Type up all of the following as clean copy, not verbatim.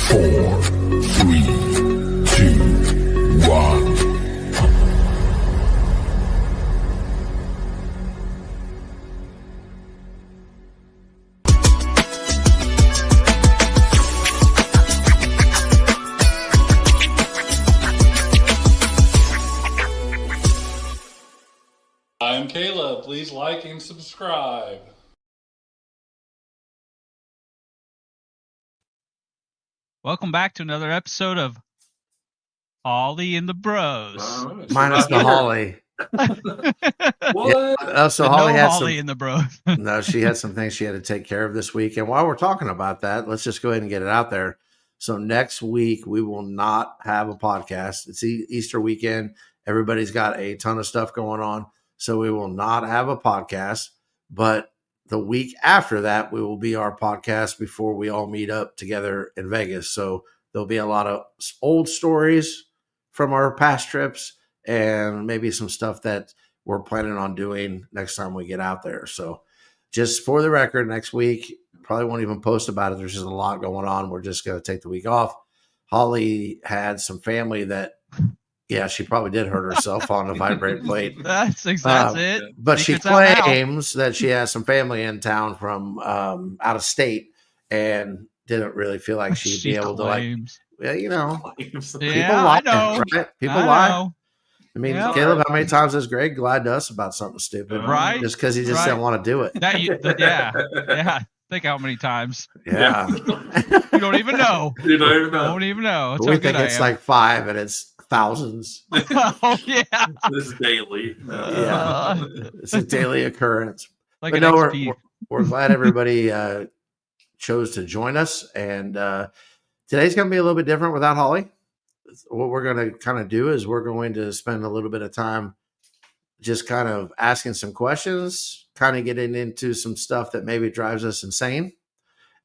4, 3, 2, 1. I'm Caleb. Please like and subscribe. Welcome back to another episode of Holly and the Bros. Minus the Holly. What? Yeah, so Holly had Holly and the Bros. No, she had some things she had to take care of this week. And while we're talking about that, let's just go ahead and get it out there. So next week, we will not have a podcast. It's Easter weekend. Everybody's got a ton of stuff going on. So we will not have a podcast. But the week after that, we will be our podcast before we all meet up together in Vegas. So there'll be a lot of old stories from our past trips and maybe some stuff that we're planning on doing next time we get out there. So just for the record, next week, probably won't even post about it. There's just a lot going on. We're just going to take the week off. Holly had some family that, yeah, she probably did hurt herself on the vibrate plate. That's it. But Secret's she claims that she has some family in town from out of state and didn't really feel like she'd be able to, like, well, you know, people lie, I know. right? People lie. Know. I mean, Yeah. Caleb, how many times has Greg lied to us about something stupid? Right. Just because he just didn't want to do it. Yeah. Think how many times. Yeah. You don't even know. You don't even know. Don't even know. That's We how good think I it's am. like 5 and it's thousands. Oh, yeah. This is daily. Yeah. It's a daily occurrence. Like But an no, XP. we're glad everybody chose to join us. And today's going to be a little bit different without Holly. What we're going to kind of do is we're going to spend a little bit of time just kind of asking some questions, kind of getting into some stuff that maybe drives us insane.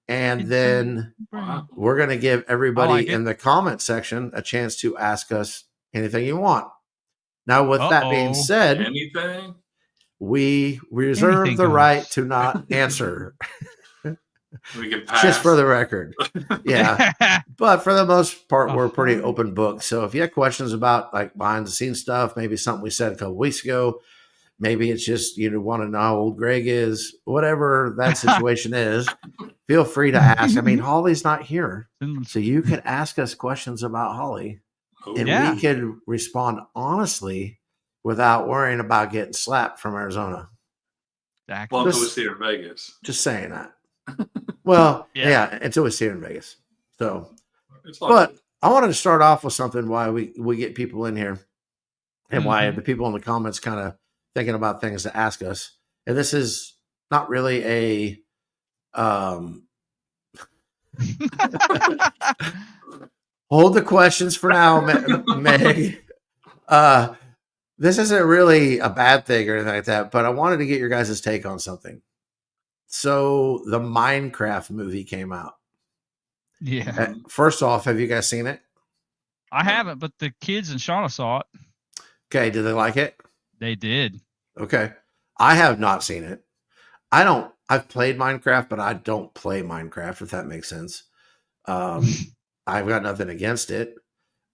And then we're going to give everybody in the comment section a chance to ask us anything you want. Now, with that being said, Anything? we reserve Anything the goes. right to not answer. We can pass. Just for the record. Yeah. But for the most part, we're pretty open book. So if you have questions about like behind the scenes stuff, maybe something we said a couple weeks ago, maybe it's just you want to know how old Greg is, whatever that situation is, feel free to ask. I mean, Holly's not here. So you could ask us questions about Holly and we could respond honestly without worrying about getting slapped from Arizona. Exactly. Welcome to see in Vegas. Just saying that. Well, yeah, until we see her in Vegas. So, It's but I wanted to start off with something why we get people in here and why the people in the comments kind of thinking about things to ask us. And this is not really a hold the questions for now, Meg. This isn't really a bad thing or anything like that, but I wanted to get your guys' take on something. So the Minecraft movie came out. Yeah. First off, have you guys seen it? I haven't, but the kids in Shauna saw it. Okay. Did they like it? They did. Okay. I have not seen it. I've played Minecraft, but I don't play Minecraft, if that makes sense. I've got nothing against it.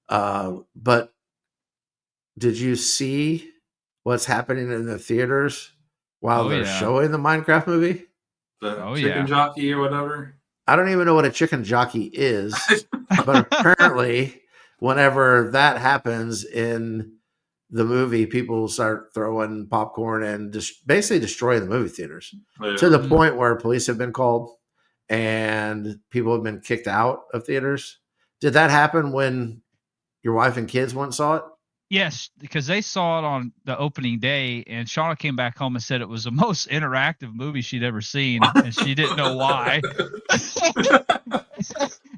But did you see what's happening in the theaters while they're showing the Minecraft movie? The chicken jockey or whatever. I don't even know what a chicken jockey is, but apparently whenever that happens in the movie, people start throwing popcorn and just basically destroying the movie theaters to the point where police have been called and people have been kicked out of theaters. Did that happen when your wife and kids went and saw it? Yes, because they saw it on the opening day, and Shauna came back home and said it was the most interactive movie she'd ever seen, and she didn't know why.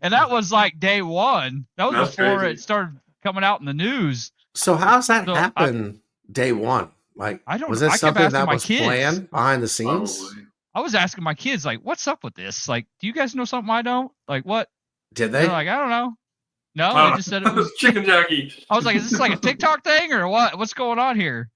And that was like day one. That was before crazy. It started coming out in the news. So how's that happen day one? Like, I don't was know. this I kept something asking that my was kids. planned behind the scenes? Probably. I was asking my kids, like, what's up with this? Like, do you guys know something I don't? Like, what? Did They're they? like, I don't know. No, they just said it was chicken jockey. I was like, is this like a TikTok thing or what? What's going on here?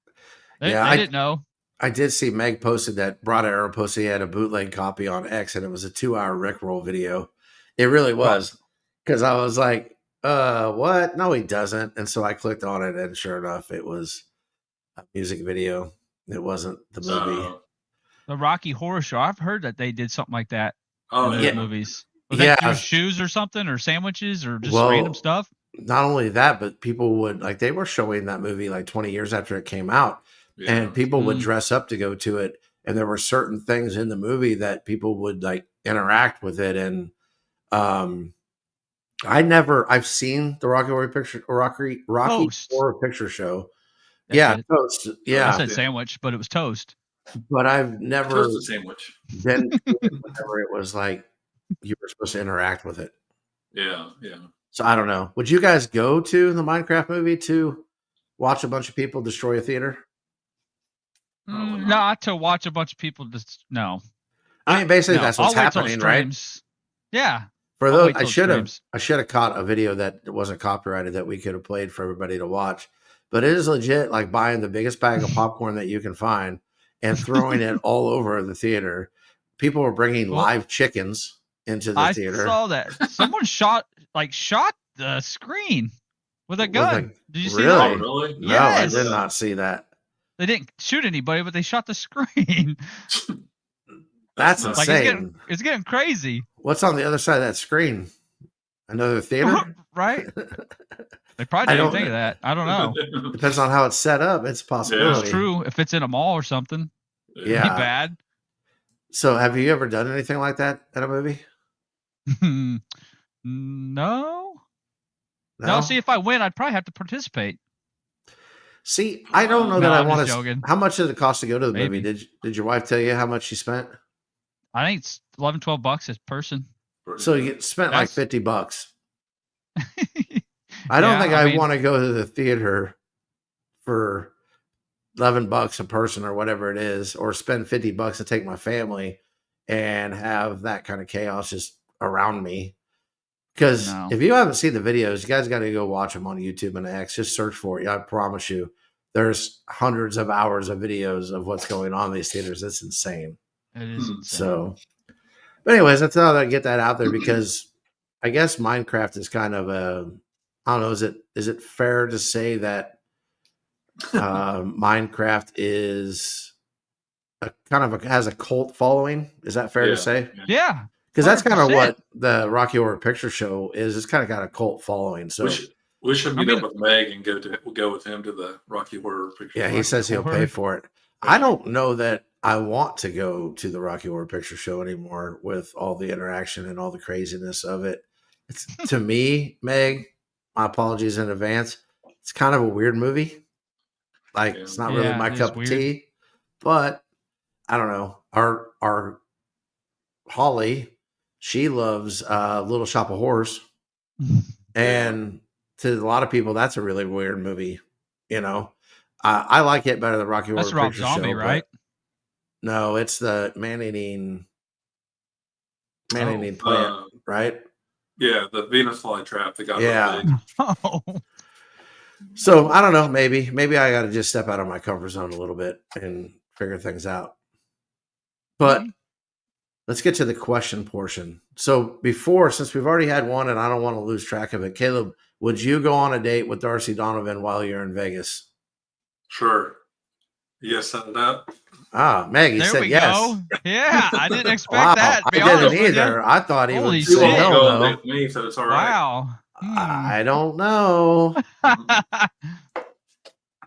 They didn't know. I did see Meg posted that Broad Arrow posted he had a bootleg copy on X and it was a 2-hour Rickroll video. It really was. Because I was like, what? No, he doesn't. And so I clicked on it, and sure enough, it was a music video. It wasn't the movie. The Rocky Horror Show. I've heard that they did something like that Oh, in yeah. those movies. Was that through shoes or something, or sandwiches, or just random stuff? Not only that, but people would like they were showing that movie like 20 years after it came out, and people would dress up to go to it. And there were certain things in the movie that people would like interact with it. And I've seen the Rocky Horror Picture Show. That's it. Toast. Yeah, I said sandwich, but it was toast. But I've never Toast a sandwich. been to it whenever it was like you were supposed to interact with it. Yeah. So I don't know. Would you guys go to the Minecraft movie to watch a bunch of people destroy a theater? Not to watch a bunch of people just no. I mean, basically that's what's happening, right? Yeah. For those, I should have caught a video that wasn't copyrighted that we could have played for everybody to watch. But it is legit like buying the biggest bag of popcorn that you can find and throwing it all over the theater. People were bringing live chickens into the theater. I saw that. Someone shot the screen with a gun. Did you see that? Oh, really? No, I did not see that. They didn't shoot anybody, but they shot the screen. That's insane. It's getting crazy. What's on the other side of that screen? Another theater? Right? They probably didn't think of that. I don't know. Depends on how it's set up. It's a possibility. It's true. If it's in a mall or something, it'd be bad. So have you ever done anything like that in a movie? No. See, if I win, I'd probably have to participate. See, I don't know that I want to. How much did it cost to go to the movie? Did your wife tell you how much she spent? I think it's $11-12 a person. So you spent like $50. I don't think I want to go to the theater for $11 a person or whatever it is, or spend $50 to take my family and have that kind of chaos just around me. Because if you haven't seen the videos, you guys got to go watch them on YouTube and X. Just search for it. I promise you, there's hundreds of hours of videos of what's going on in these theaters. It's insane. It is insane. So, but anyways, I thought I'd get that out there because I guess Minecraft is kind of a, I don't know, is it fair to say that Minecraft is has a cult following? Is that fair to say? Yeah. Because that's kind of what the Rocky Horror Picture Show is. It's kind of got a cult following. So we should meet up with Meg and go with him to the Rocky Horror Picture Show. Yeah, he says he'll pay for it. I don't know that I want to go to the Rocky Horror Picture Show anymore with all the interaction and all the craziness of it. It's to me, Meg, my apologies in advance. It's kind of a weird movie. Like it's not really my cup of tea, but I don't know. Our Holly, she loves Little Shop of Horrors, and to a lot of people, that's a really weird movie. You know, I like it better than Rocky Horror Picture Show. Zombie, right? No, it's the man-eating plant, right? Yeah, the Venus flytrap. The guy. So I don't know. Maybe I got to just step out of my comfort zone a little bit and figure things out. But let's get to the question portion. So since we've already had one, and I don't want to lose track of it, Caleb, would you go on a date with Darcy Donovan while you're in Vegas? Sure. You guys set it up? Maggie said yes. Go. Yeah, I didn't expect that. I didn't either. I thought he would say hell no. Me, so it's all right. Wow. I don't know.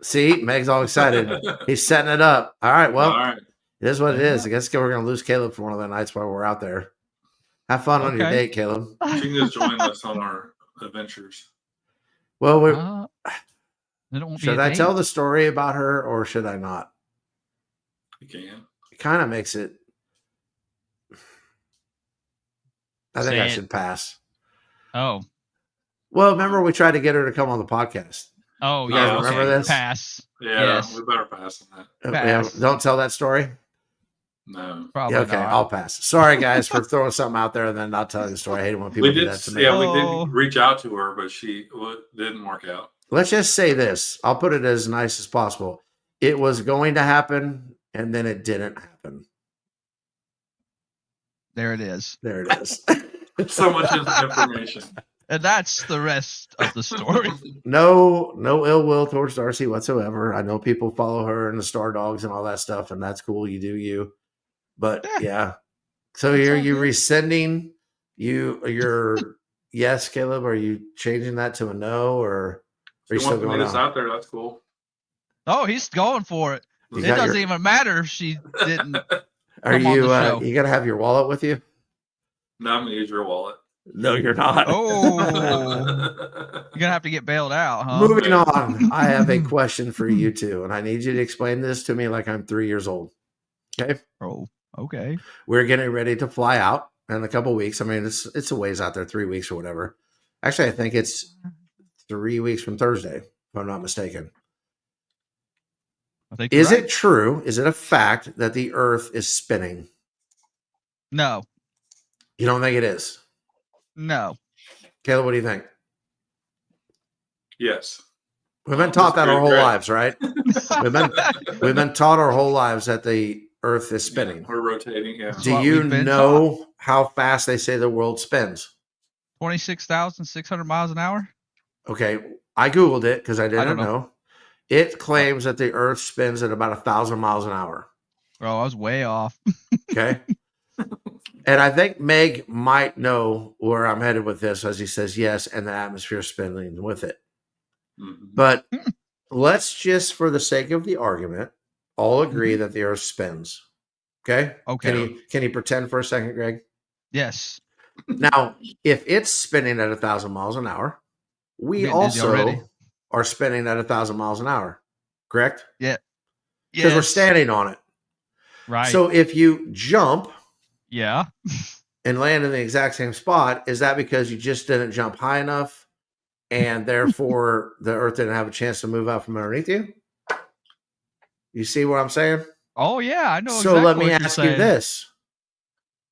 See, Meg's all excited. He's setting it up. All right, well, it is what it is. I guess we're going to lose Caleb for one of the nights while we're out there. Have fun on your date, Caleb. She can just join us on our adventures. Well, should I tell the story about her or should I not? You can. It kind of makes it. I think I should pass. Oh. Well, remember we tried to get her to come on the podcast. Oh, you guys remember this? Pass. Yeah, we better pass on that. Pass. Don't tell that story. No. Probably okay, not. I'll pass. Sorry, guys, for throwing something out there and then not telling the story. I hate it when people do that to me. Yeah, we did reach out to her, but she didn't work out. Let's just say this. I'll put it as nice as possible. It was going to happen, and then it didn't happen. There it is. There it is. So much information. And that's the rest of the story. No ill will towards Darcy whatsoever. I know people follow her and the Star Dogs and all that stuff, and that's cool. You do you. But yeah. So It's are all you good. rescinding your yes, Caleb? Are you changing that to a no, or are you If you still want to going meet us on? out there, that's cool. Oh, he's going for it. You It got doesn't your- even matter if she didn't. Are come on you the show. you gonna have your wallet with you? No, I'm gonna use your wallet. No, you're not. Oh, you're gonna have to get bailed out, huh? Moving on, I have a question for you two, and I need you to explain this to me like I'm 3 years old. Okay, Oh, okay. we're getting ready to fly out in a couple weeks. I mean, it's a ways out there, 3 weeks or whatever. Actually, I think it's 3 weeks from Thursday, if I'm not mistaken. I think you're Is right. it true? Is it a fact that the Earth is spinning? No, You don't think it is? no. Caleb, what do you think? Yes. We've been taught that our whole Great. lives, right? We've been taught our whole lives that the Earth is spinning. Yeah, we're rotating. Yeah. Do what you we've been know how fast they say the world spins? 26,600 miles an hour. Okay, I Googled it because I didn't don't know. It claims that the Earth spins at about 1,000 miles an hour. Bro, I was way off. Okay. And I think Meg might know where I'm headed with this as he says yes, and the atmosphere spinning with it. Mhm. But let's just, for the sake of the argument, all agree that the Earth spins. Okay? Okay. Can you pretend for a second, Greg? Yes. Now, if it's spinning at 1,000 miles an hour, we Getting dizzy also already. are spinning at 1,000 miles an hour. Correct? Yeah. Because we're Yes. standing on it. Right. So if you jump yeah. and land in the exact same spot, is that because you just didn't jump high enough and therefore the Earth didn't have a chance to move out from underneath you? You see what I'm saying? Oh yeah, I know. So exactly let me what you're ask you saying. this.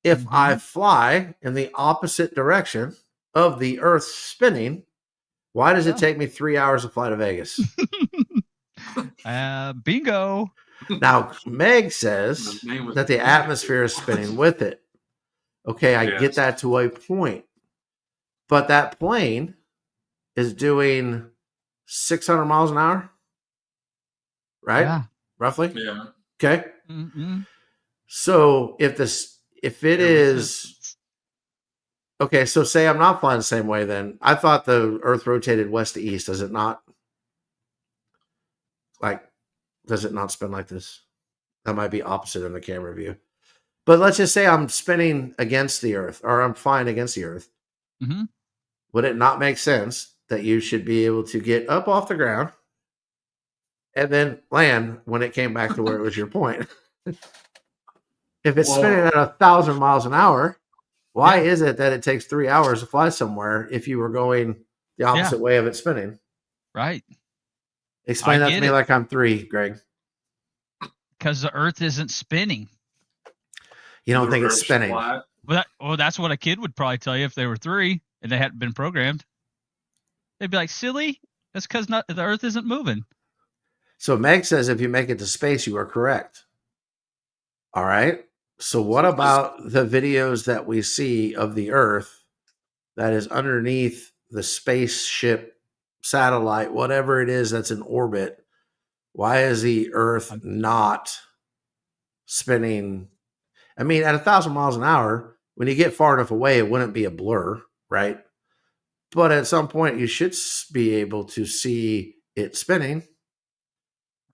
If Mhm. I fly in the opposite direction of the Earth spinning, why does it Yeah. take me 3 hours to fly to Vegas? Bingo. Now, Meg says The name was- that the atmosphere is spinning with it. Okay, I get Yes. that to a point. But that plane is doing 600 miles an hour, right? Yeah. Roughly. Yeah. Okay. Mm-mm. So if it is okay, so say I'm not flying the same way then. I thought the Earth rotated west to east. Does it not? Like, does it not spin like this? That might be opposite in the camera view. But let's just say I'm spinning against the Earth or I'm flying against the Earth. Mm-hmm. Would it not make sense that you should be able to get up off the ground and then land when it came back to where it was your point? If it's spinning at 1,000 miles an hour, why is it that it takes 3 hours to fly somewhere if you were going the opposite way of it spinning? Right. Explain I that to get me it. like I'm 3, Greg. Because the Earth isn't spinning. You don't The think it's Earth's spinning? flat. Well, that's what a kid would probably tell you if they were 3 and they hadn't been programmed. They'd be like, "Silly, that's because the Earth isn't moving." So Meg says if you make it to space, you are correct. All right. So what about the videos that we see of the Earth that is underneath the spaceship, satellite, whatever it is that's in orbit? Why is the Earth not spinning? I mean, at 1,000 miles an hour, when you get far enough away, it wouldn't be a blur, right? But at some point, you should be able to see it spinning.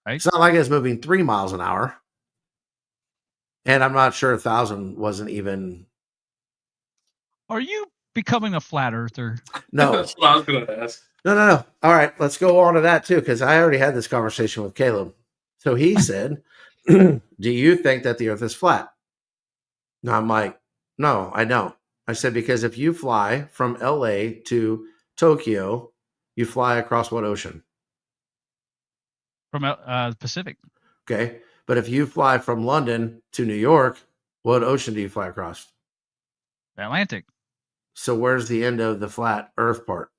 Right. It's not like it's moving 3 miles an hour. And I'm not sure 1,000 wasn't even. Are you becoming a flat earther? No. That's what I was going to ask. No. All right, let's go on to that too, because I already had this conversation with Caleb. So he said, "Do you think that the Earth is flat?" No, I'm like, "No, I don't." I said, because if you fly from LA to Tokyo, you fly across what ocean? From the Pacific. Okay. But if you fly from London to New York, what ocean do you fly across? Atlantic. So where's the end of the flat Earth part?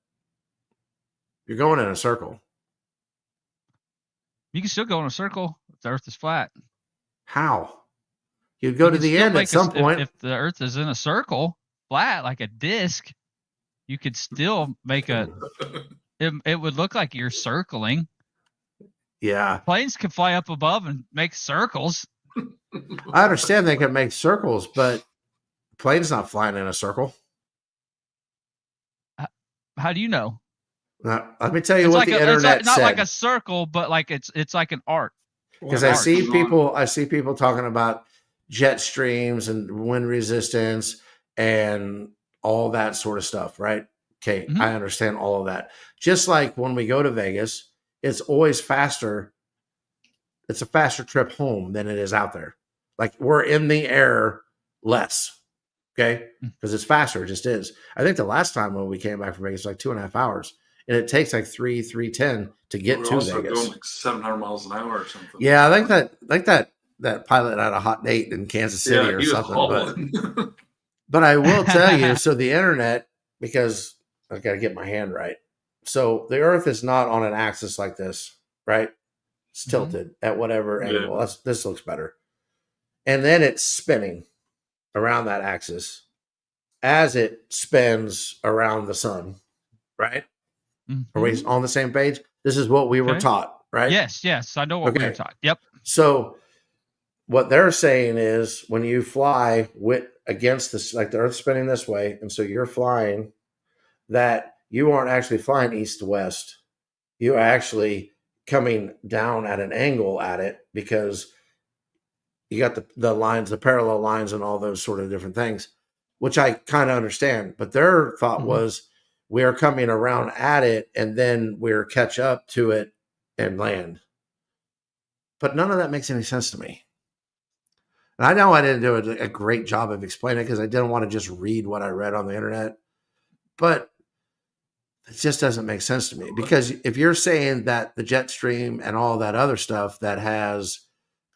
You're going in a circle. You can still go in a circle if the Earth is flat. How? You'd go You to can the still end make at some point. If the Earth is in a circle, flat like a disc, you could still make it would look like you're circling. Yeah. Planes can fly up above and make circles. I understand they can make circles, but plane's not flying in a circle. How do you know? Now, let me tell you It's what like the it's internet not said. like a circle, but like it's like an arc. Because I see people talking about jet streams and wind resistance and all that sort of stuff, right? Okay, Mhm. I understand all of that. Just like when we go to Vegas, it's always faster. It's a faster trip home than it is out there. Like we're in the air less, okay? Because it's faster. It just is. I think the last time when we came back from Vegas, like 2.5 hours, and it takes like 3:10 to get We're to also Vegas. going like 700 miles an hour or something. Yeah, I think that pilot had a hot date in Kansas City or he was something. hauling. But I will tell you, so the internet, because I got to get my hand right. So the Earth is not on an axis like this, right? It's tilted at whatever angle. This looks better. And then it's spinning around that axis as it spins around the sun, right? Are we on the same page? This is what we were taught, right? Yes. I know what we were taught. Yep. So what they're saying is when you fly against this, like the Earth's spinning this way, and so you're flying, that you aren't actually flying east to west. You're actually coming down at an angle at it because you got the lines, the parallel lines, and all those sort of different things, which I kind of understand. But their thought was we are coming around at it, and then we're catch up to it and land. But none of that makes any sense to me. And I know I didn't do a great job of explaining it because I didn't want to just read what I read on the internet. But it just doesn't make sense to me. Because if you're saying that the jet stream and all that other stuff that has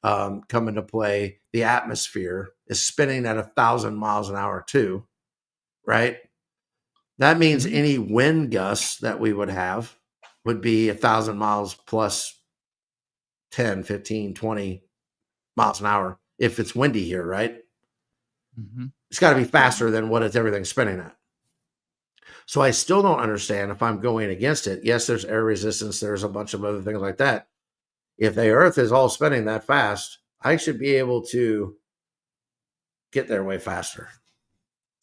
come into play, the atmosphere is spinning at 1,000 miles an hour too, right? That means any wind gusts that we would have would be 1,000 miles plus 10, 15, 20 miles an hour. If it's windy here, right? It's got to be faster than what everything's spinning at. So I still don't understand if I'm going against it. Yes, there's air resistance. There's a bunch of other things like that. If the Earth is all spinning that fast, I should be able to get there way faster.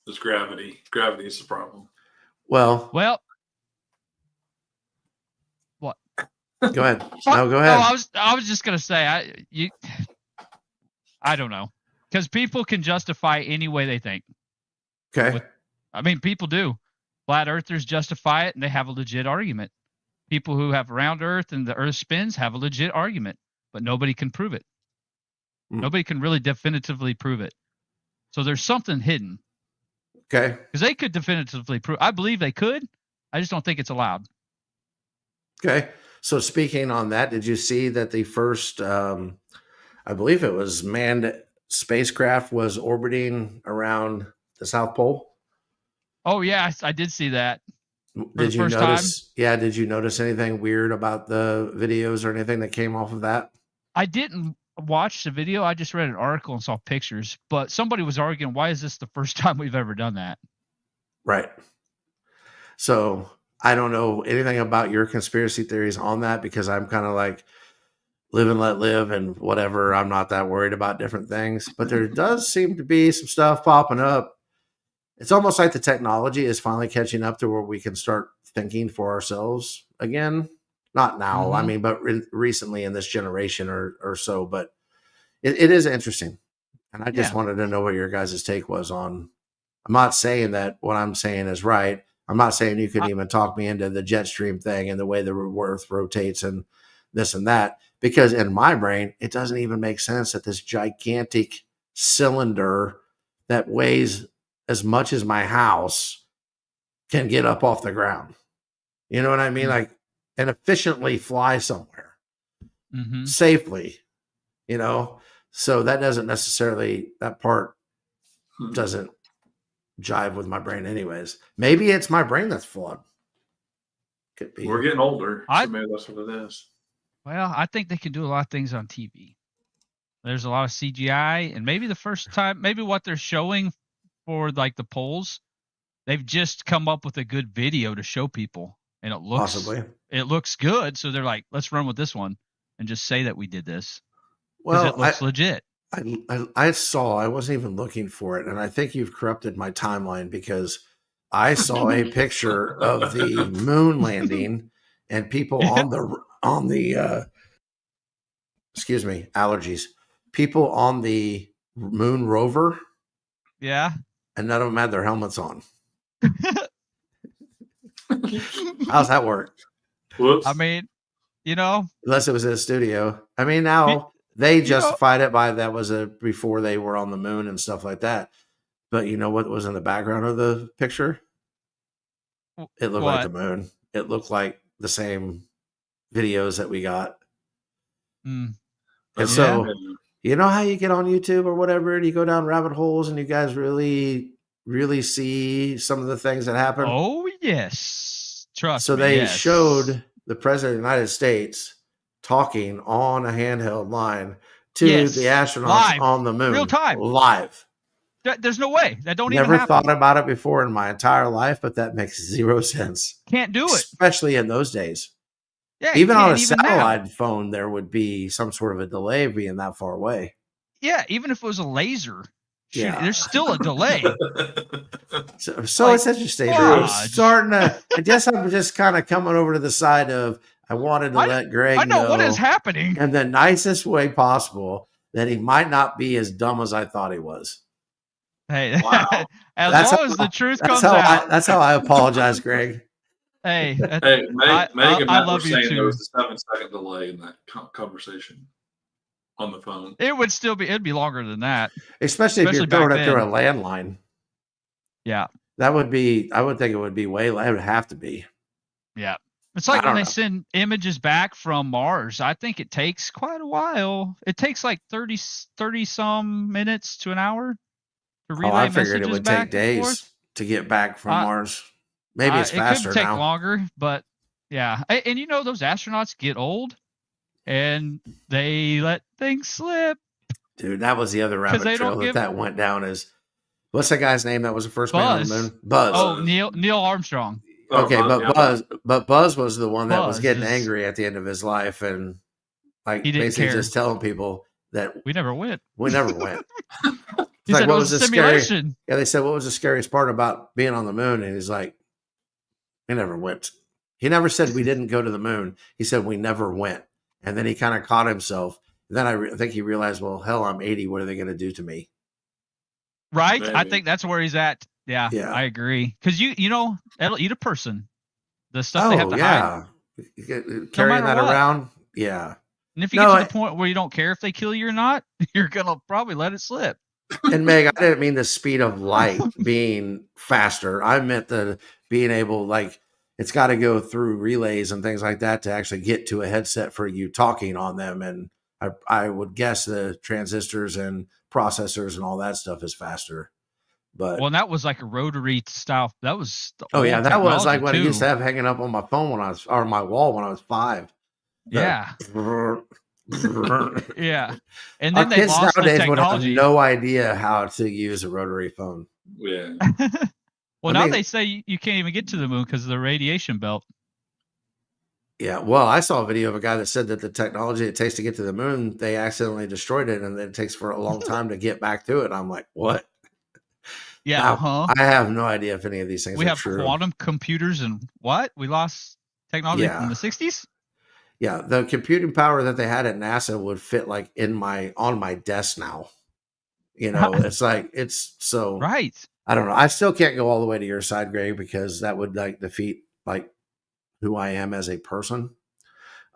There's gravity. Gravity is the problem. Well, what? Go ahead. No, go ahead. I was just gonna say I don't know, because people can justify any way they think. Okay. I mean, people do. Flat earthers justify it, and they have a legit argument. People who have round Earth and the Earth spins have a legit argument, but nobody can prove it. Nobody can really definitively prove it. So there's something hidden. Okay. Because they could definitively prove. I believe they could. I just don't think it's allowed. Okay. So speaking on that, did you see that the first, I believe it was manned spacecraft was orbiting around the South Pole? Oh, yeah, I did see that. Did you notice? Yeah, did you notice anything weird about the videos or anything that came off of that? I didn't watch the video. I just read an article and saw pictures. But somebody was arguing, why is this the first time we've ever done that? Right. So I don't know anything about your conspiracy theories on that because I'm kind of like live and let live and whatever. I'm not that worried about different things. But there does seem to be some stuff popping up. It's almost like the technology is finally catching up to where we can start thinking for ourselves again. Not now, I mean, but recently in this generation or so. But it is interesting. And I just wanted to know what your guys' take was on. I'm not saying that what I'm saying is right. I'm not saying you could even talk me into the jet stream thing and the way the Earth rotates and this and that. Because in my brain, it doesn't even make sense that this gigantic cylinder that weighs as much as my house can get up off the ground. You know what I mean? Like, and efficiently fly somewhere safely, you know? So that doesn't necessarily, that part doesn't jive with my brain anyways. Maybe it's my brain that's flawed. Could be. We're getting older, so maybe that's what it is. Well, I think they can do a lot of things on TV. There's a lot of CGI, and maybe the first time, maybe what they're showing for like the polls they've just come up with a good video to show people, and it looks good. So they're like, let's run with this one and just say that we did this because it looks legit. I saw, I wasn't even looking for it, and I think you've corrupted my timeline because I saw a picture of the moon landing and people on the excuse me, allergies. People on the moon rover. Yeah. And none of them had their helmets on. How's that work? Whoops. I mean, unless it was in a studio. I mean, now they justified it by that was before they were on the moon and stuff like that. But you know what was in the background of the picture? It looked like the moon. It looked like the same videos that we got. And so, you know how you get on YouTube or whatever, and you go down rabbit holes, and you guys really, really see some of the things that happen? Oh, yes. Trust me. So they showed the President of the United States talking on a handheld line to the astronauts on the moon. Real time. Live. There's no way. That don't even happen. Never thought about it before in my entire life, but that makes zero sense. Can't do it. Especially in those days. Yeah, even on a satellite phone, there would be some sort of a delay being that far away. Yeah, even if it was a laser, there's still a delay. So it's interesting. I'm starting to. I guess I'm just kind of coming over to the side of I wanted to let Greg know what is happening in the nicest way possible that he might not be as dumb as I thought he was. Hey, as long as the truth comes out. That's how I apologize, Greg. Hey, Megan I love you saying too. There was a 7-second delay in that conversation on the phone. It'd be longer than that. Especially if you're throwing it through a landline. Yeah. I would think it would be way, it would have to be. Yeah. It's like when they send images back from Mars. I think it takes quite a while. It takes like 30 some minutes to an hour to relay messages. I figured it would take days to get back from Mars. Maybe it's faster now. It could take longer, but yeah. And those astronauts get old and they let things slip. Dude, that was the other rabbit trail that went down is, what's that guy's name that was the first man on the moon? Buzz. Oh, Neil Armstrong. Okay, but Buzz was the one that was getting angry at the end of his life and he basically just telling people that we never went. We never went. He said, what was the simulation? They said, what was the scariest part about being on the moon? And he's like, we never went. He never said we didn't go to the moon. He said we never went. And then he kind of caught himself. And then I think he realized, well, hell, I'm 80. What are they going to do to me? Right. Maybe. I think that's where he's at. Yeah. I agree. Because that'll eat a person. The stuff they have to hide. Carrying that around. Yeah. And if you get to the point where you don't care if they kill you or not, you're going to probably let it slip. And Meg, I didn't mean the speed of light being faster. I meant the being able, it's got to go through relays and things like that to actually get to a headset for you talking on them. And I would guess the transistors and processors and all that stuff is faster. But and that was like a rotary style. That was that was like what I used to have hanging up on my phone or my wall when I was 5. Yeah. Yeah. And then kids nowadays would have no idea how to use a rotary phone. Yeah. Now they say you can't even get to the moon because of the radiation belt. Yeah. Well, I saw a video of a guy that said that the technology it takes to get to the moon, they accidentally destroyed it, and then it takes for a long time to get back to it. I'm like, what? Yeah. Now, I have no idea if any of these things are true. We have quantum computers and what? We lost technology from the 60s? Yeah, the computing power that they had at NASA would fit on my desk now. It's so right. I don't know. I still can't go all the way to your side, Greg, because that would defeat who I am as a person.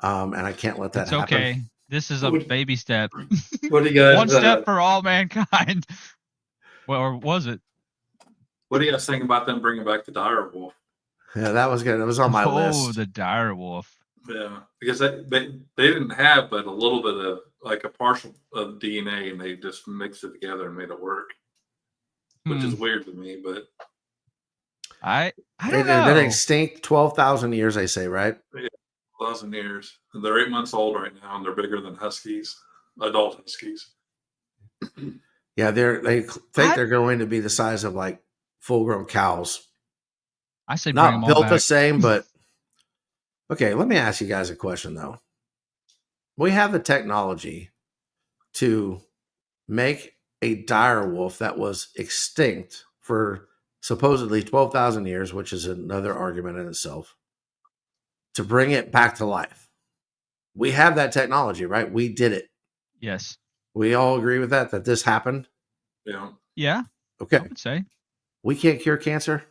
And I can't let that happen. Okay. This is a baby step. What do you guys? One step for all mankind. Well, or was it? What do you guys think about them bringing back the dire wolf? Yeah, that was good. It was on my list. Oh, the dire wolf. Yeah, because they didn't have but a little bit of a partial of DNA, and they just mixed it together and made it work, which is weird to me. But I don't know. They've been extinct 12,000 years, they say, right? Yeah, 12,000 years. And they're 8 months old right now, and they're bigger than huskies, adult huskies. Yeah, they think they're going to be the size of full-grown cows. I say bring Not them all built the back. same, but okay. Let me ask you guys a question though. We have the technology to make a dire wolf that was extinct for supposedly 12,000 years, which is another argument in itself, to bring it back to life. We have that technology, right? We did it. Yes. We all agree with that this happened. Yeah. Yeah. Okay. I would say. We can't cure cancer.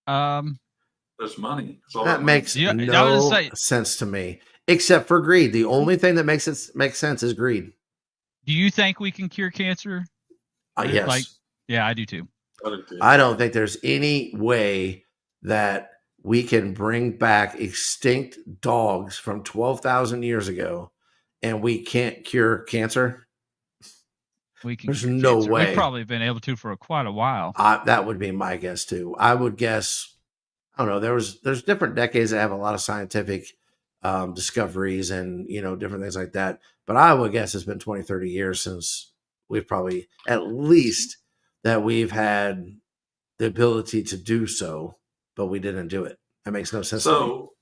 There's money. That's all That money. makes Yeah, I was no gonna say- sense to me, except for greed. The only thing that makes sense is greed. Do you think we can cure cancer? Yes. Like, yeah, I do too. I don't think there's any way that we can bring back extinct dogs from 12,000 years ago and we can't cure cancer. We can. There's cure no cancer. way. We've probably been able to for quite a while. That would be my guess too. I would guess, I don't know, there's different decades that have a lot of scientific discoveries and, different things like that. But I would guess it's been 20, 30 years since we've probably, at least that we've had the ability to do so, but we didn't do it. That makes no sense. So,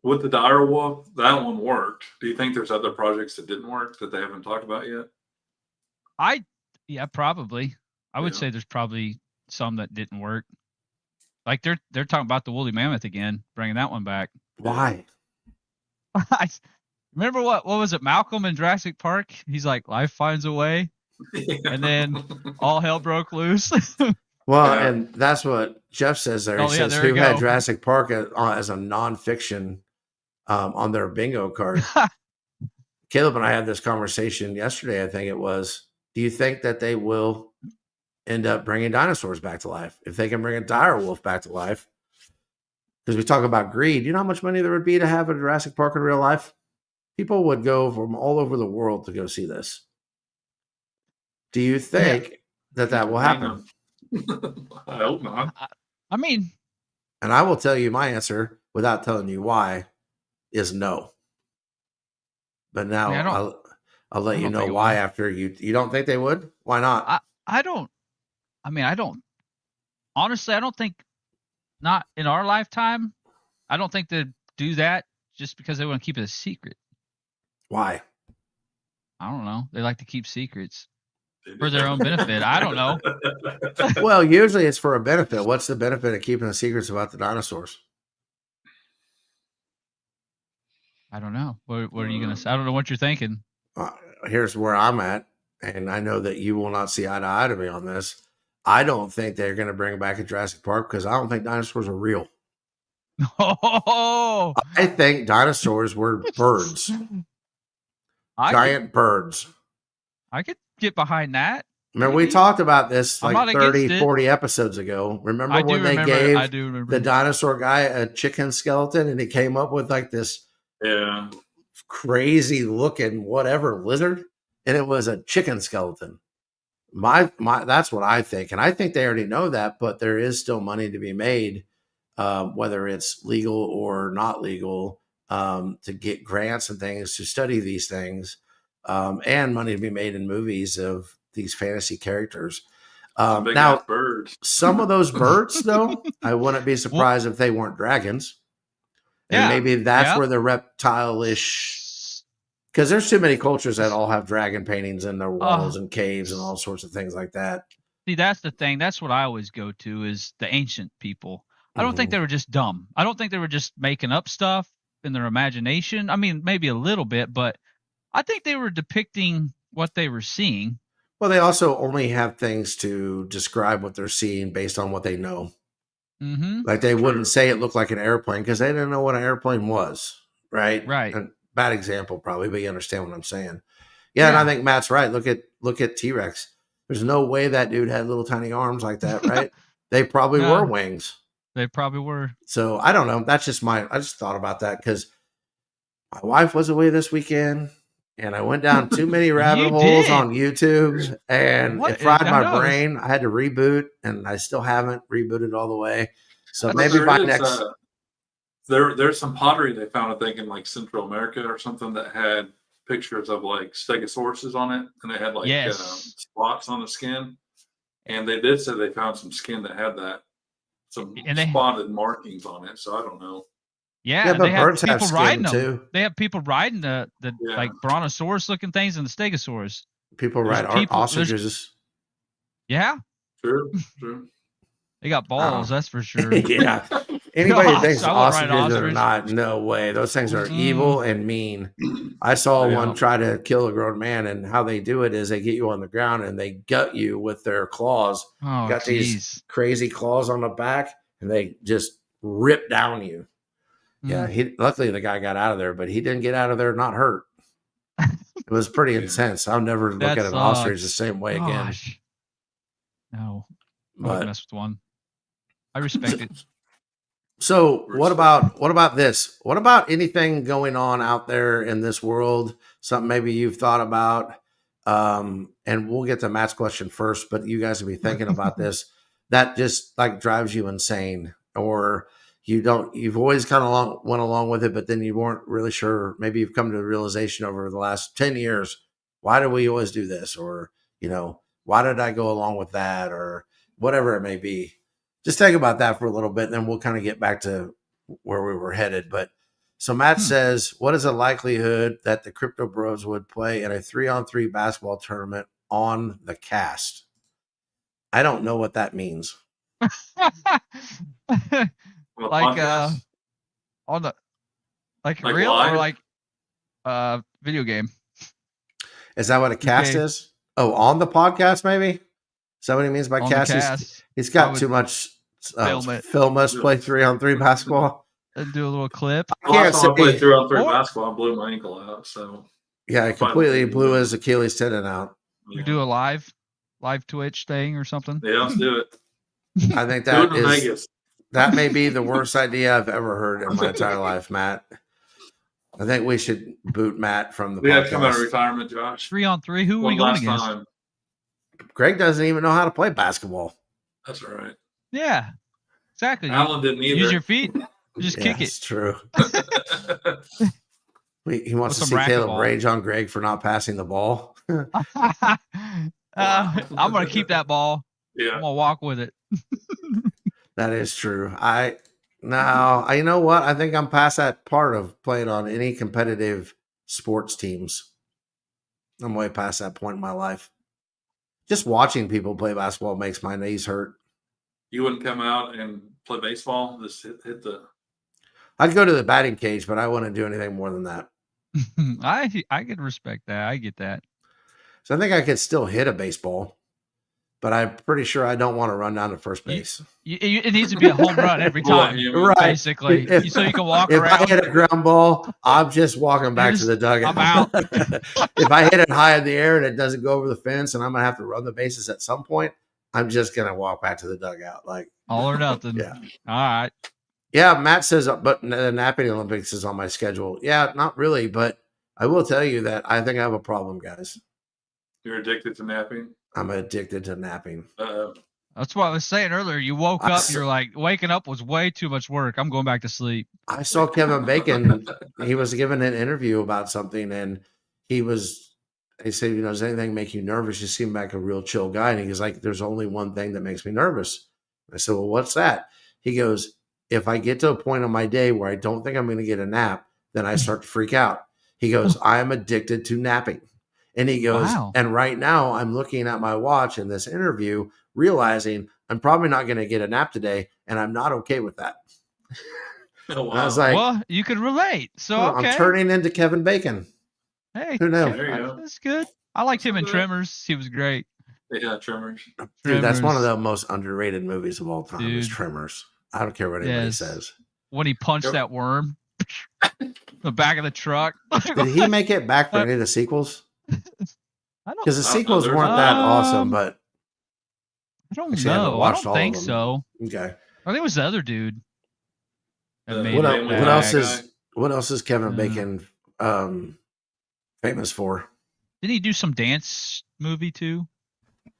with the dire wolf, that one worked. Do you think there's other projects that didn't work that they haven't talked about yet? Yeah, probably. I would Yeah. say there's probably some that didn't work. Like they're talking about the woolly mammoth again, bringing that one back. Why? I remember what was it? Malcolm in Jurassic Park. He's like, life finds a way, and then all hell broke loose. Well, Yeah. and that's what Jeff says there. Oh, He yeah, says there who we had go. Jurassic Park as a nonfiction on their bingo card. Caleb and I had this conversation yesterday. I think it was. Do you think that they will end up bringing dinosaurs back to life if they can bring a dire wolf back to life? Because we talk about greed. You know how much money there would be to have a Jurassic Park in real life? People would go from all over the world to go see this. Do you think that will happen? I hope not. I mean, And I will tell you my answer without telling you why is no. But now I mean, I'll let I you don't know think it why will. after you don't think they would? Why not? I don't. I mean, I don't. Honestly, I don't think. Not in our lifetime. I don't think they'd do that just because they want to keep it a secret. Why? I don't know. They like to keep secrets for their own benefit. I don't know. Well, usually it's for a benefit. What's the benefit of keeping the secrets about the dinosaurs? I don't know. What are you gonna say? I don't know what you're thinking. Here's where I'm at, and I know that you will not see eye to eye to me on this. I don't think they're going to bring back a Jurassic Park because I don't think dinosaurs are real. Oh, I think dinosaurs were birds, giant birds. I could get behind that. Remember, we talked about this I'm like not against 30, it. 40 episodes ago. Remember I do when they remember. gave I do remember the dinosaur guy a chicken skeleton and he came up with like this Yeah. crazy looking whatever lizard, and it was a chicken skeleton. My that's what I think, and I think they already know that, but there is still money to be made, whether it's legal or not legal, to get grants and things to study these things, and money to be made in movies of these fantasy characters. Big Now, ass birds. some of those birds, though, I wouldn't be surprised if they weren't dragons. And Yeah. maybe that's Yeah. where the reptile-ish, because there's too many cultures that all have dragon paintings in their walls and caves and all sorts of things like that. See, that's the thing. That's what I always go to is the ancient people. I don't think Mhm. they were just dumb. I don't think they were just making up stuff in their imagination. I mean, maybe a little bit, but I think they were depicting what they were seeing. Well, they also only have things to describe what they're seeing based on what they know. Mm-hmm. Like they wouldn't say it looked like an airplane because they didn't know what an airplane was, right? Right. And bad example, probably, but you understand what I'm saying. Yeah, and I think Matt's right. Look at T-Rex. There's no way that dude had little tiny arms like that, right? They probably No. were wings. They probably were. So I don't know. That's just I just thought about that because my wife was away this weekend and I went down too many rabbit holes did. on YouTube and What? it fried I my know. brain. I had to reboot and I still haven't rebooted all the way. So But maybe There by is, next. there's some pottery they found, I think, in like Central America or something that had pictures of like stegosauruses on it, and they had like Yes. spots on the skin. And they did say they found some skin that had that. some And they- spotted markings on it, so I don't know. Yeah, Yeah, and but they have birds have people riding skin them. too. They have people riding the Yeah. like brontosaurus looking things and the stegosaurus. People There's ride people- ostriches. Yeah, True. they got balls. That's for sure. Yeah. Anybody that thinks I wouldn't ride an ostriches are ostrich. not, no way. Those things are Mm-mm. evil and mean. I saw Yeah. one try to kill a grown man, and how they do it is they get you on the ground and they gut you with their claws. Oh, Got these jeez. crazy claws on the back, and they just rip down you. Yeah, luckily the guy got out of there, but he didn't get out of there not hurt. It was pretty Yeah. intense. I'll never look That at an ostrich the sucks. same way again. Gosh. No, I wouldn't But mess with one. I respect it. so what about this? What about anything going on out there in this world? Something maybe you've thought about. And we'll get to Matt's question first, but you guys will be thinking about this. That just like drives you insane, or you've always kind of went along with it, but then you weren't really sure. Maybe you've come to a realization over the last 10 years, why do we always do this? Or, why did I go along with that? Or whatever it may be. Just think about that for a little bit, and then we'll kind of get back to where we were headed. But so Matt says, what is the likelihood that the Crypto Bros would play in a 3-on-3 basketball tournament on the cast? I don't know what that means. Well, Like podcast? on the like Like real live? or like video game. Is that what a cast Okay. is? Oh, on the podcast, maybe? Is that what he means by On the cast? cast. He's I got would too much film it. film us play 3-on-3 basketball. And do a little clip. The last time I played say- 3-on-3 Or- basketball, I blew my ankle out. So Yeah, he completely blew his Achilles tendon out. We do a live Twitch thing or something. Yeah, let's do it. I think Do that it in is Vegas. that may be the worst idea I've ever heard in my entire life, Matt. I think we should boot Matt from the We have to come out of podcast. retirement, Josh. 3-on-3. Who are we One going last against? time. Greg doesn't even know how to play basketball. That's all right. Yeah, exactly. You Alan didn't either. use your feet. Just kick It's true. it. He wants to With see some Caleb racquetball. rage on Greg for not passing the ball. it. I'm gonna keep that ball. I'm Yeah. gonna walk with it. That is true. You know what? I think I'm past that part of playing on any competitive sports teams. I'm way past that point in my life. Just watching people play basketball makes my knees hurt. You wouldn't come out and play baseball? Just hit the. I'd go to the batting cage, but I wouldn't do anything more than that. I could respect that. I get that. So I think I could still hit a baseball, but I'm pretty sure I don't want to run down to first base. It needs to be a home run every time, Right. basically, If- so you can walk If around. I hit a ground ball, I'm just walking back to the dugout. I'm out. If I hit it high in the air and it doesn't go over the fence and I'm going to have to run the bases at some point, I'm just going to walk back to the dugout. Like, All or nothing. Yeah. All right. yeah, Matt says, but the napping Olympics is on my schedule. Yeah, not really, but I will tell you that I think I have a problem, guys. You're addicted to napping. I'm addicted to napping. That's what I was saying earlier. You woke up, you're like, waking up was way too much work. I'm going back to sleep. I saw Kevin Bacon. He was giving an interview about something, and he said, does anything make you nervous? You seem like a real chill guy. And he goes, like, there's only one thing that makes me nervous. I said, well, what's that? He goes, if I get to a point in my day where I don't think I'm going to get a nap, then I start to freak out. He goes, I am addicted to napping. And he goes, Wow. and right now I'm looking at my watch in this interview, realizing I'm probably not going to get a nap today, and I'm not okay with that. Oh, wow. And I was like, Well, you could relate. So, well, okay. I'm turning into Kevin Bacon. Hey, Who knew? There you go. that's good. I liked him in Tremors. He was great. Yeah, Tremors. Dude, that's one of Tremors. the most underrated movies of all time is Dude. Tremors. I don't care what anybody Yes. says. When he punched Yep. that worm, the back of the truck. Did he make it back for any of the sequels? I don't, Because the I don't know, sequels there's- weren't that awesome, Um, but I don't Actually, I haven't know. I watched don't all of think them. so. okay. I think it was the other dude. that Uh, made What, it Family what Guy. else back. is what else is Kevin Uh, Bacon famous for? Didn't he do some dance movie too?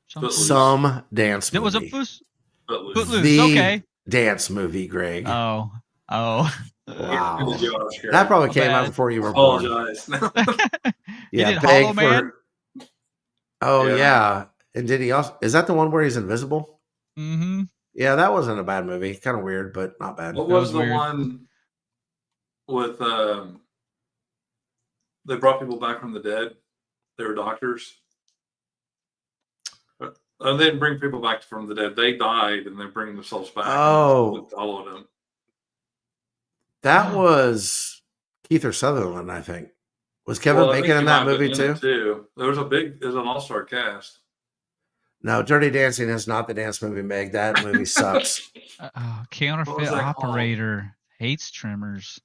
Something? Footloose. Some dance There movie. was a Footloose. Footloose. The Okay. dance movie, Greg. Oh. Wow. Give the Josh here. That probably My came out bad. before you were born. Apologize. He did Hollow Man? Oh Yeah. yeah. And did he also is that the one where he's invisible? Mm-hmm. Yeah, that wasn't a bad movie. Kind of weird, but not bad. What That was was the weird. one with they brought people back from the dead? They were doctors. They didn't bring people back from the dead. They died and they bring themselves back. Oh. And followed them. That was Keith or Sutherland, I think. Was Kevin I think Bacon he in might that have been movie in it too? too. There's an all-star cast. No, Dirty Dancing is not the dance movie, Meg. That movie sucks. Counterfeit that called? operator hates trimmers.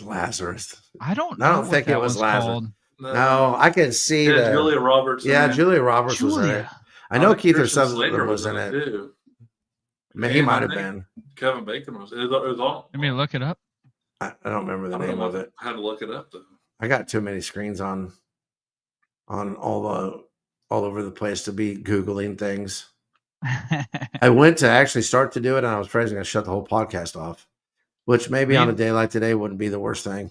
Lazarus. I don't I know don't what think that it was one's Lazarus. called. No, I can see Yeah, the Julia Roberts. Yeah, in it. Julia Roberts was in it. Julia. I know think Keith or Christian Sutherland Slater was in it. too. I mean, he And might I have think been. Kevin Bacon was. It was all. Let me look it up. I don't remember the I don't name know of it. how to look it up though. I got too many screens on all over the place to be Googling things. I went to actually start to do it, and I was afraid I was going to shut the whole podcast off, which maybe on a day like today wouldn't be the worst thing.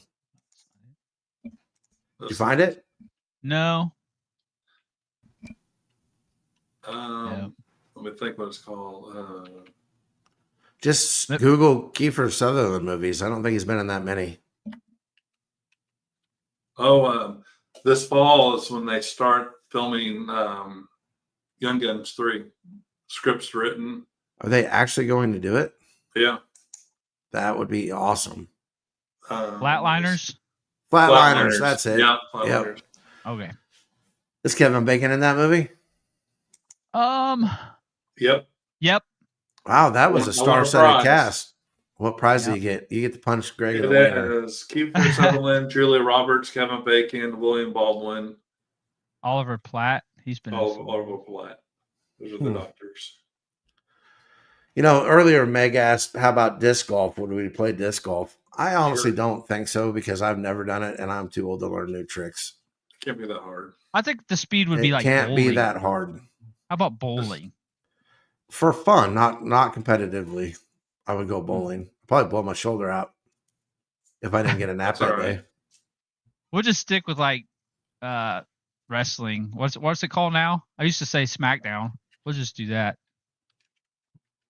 Did you find it? No. Let me think what it's called. Just Google Kiefer Sutherland movies. I don't think he's been in that many. This fall is when they start filming Young Guns 3. Scripts written. Are they actually going to do it? Yeah. That would be awesome. Flatliners? Flatliners, that's it. Yeah, Flatliners. Yep. Okay. Is Kevin Bacon in that movie? Yep. Wow, that was a star-studded cast. What prize do you get? You get to punch Greg in the wiener. It is Kiefer Sutherland, Julia Roberts, Kevin Bacon, William Baldwin, Oliver Platt. He's been Oliver Platt. Those are the doctors. You know, earlier Meg asked, "How about disc golf? Would we play disc golf?" I honestly don't think so because I've never done it and I'm too old to learn new tricks. It can't be that hard. I think the speed would be like can't bowling. be that hard. How about bowling? For fun, not competitively. I would go bowling. I'd probably blow my shoulder out if I didn't get a nap that day. We'll just stick with like wrestling. What's it called now? I used to say SmackDown. We'll just do that.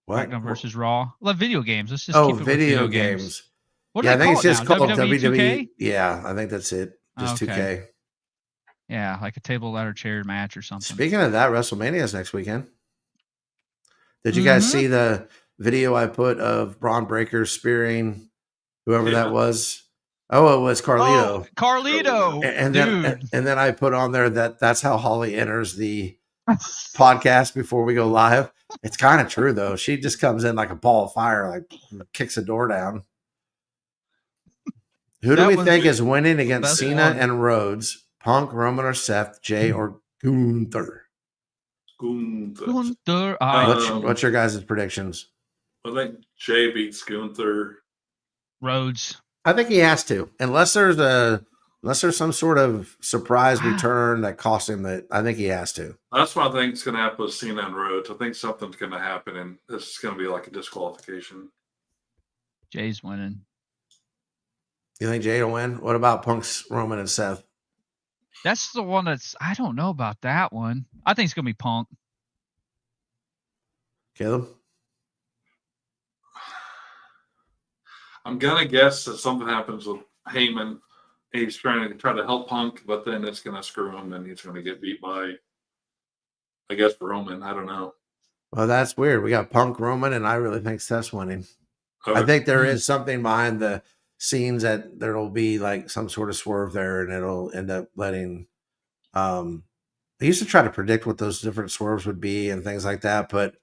What? SmackDown versus Raw. Love video games. Let's just keep it with video games. What I think it's just called WWE 2K? Yeah, I think that's it. Just 2K. Yeah, like a table, ladder, chair match or something. Speaking of that, WrestleMania is next weekend. Did you guys see the video I put of Braun Breaker spearing whoever that was? Oh, it was Carlito. Oh, Carlito. And then I put on there that's how Holly enters the podcast before we go live. It's kind of true though. She just comes in like a ball of fire, like kicks the door down. Who do we think is winning against Cena and Rhodes? Punk, Roman, or Seth? Jay or Gunther? Gunther. What's your guys' predictions? I think Jay beats Gunther. Rhodes. I think he has to, unless there's some sort of surprise return that costs him. That I think he has to. That's what I think is going to happen with Cena and Rhodes. I think something's going to happen, and this is going to be like a disqualification. Jay's winning. You think Jay will win? What about Punk's Roman and Seth? That's the one I don't know about that one. I think it's going to be Punk. Caleb? I'm going to guess that something happens with Heyman. He's trying to help Punk, but then it's going to screw him, and he's going to get beat by, I guess, Roman. I don't know. Well, that's weird. We got Punk, Roman, and I really think Seth's winning. Okay. I think there is something behind the scenes that there'll be like some sort of swerve there, and it'll end up letting. I used to try to predict what those different swerves would be and things like that, but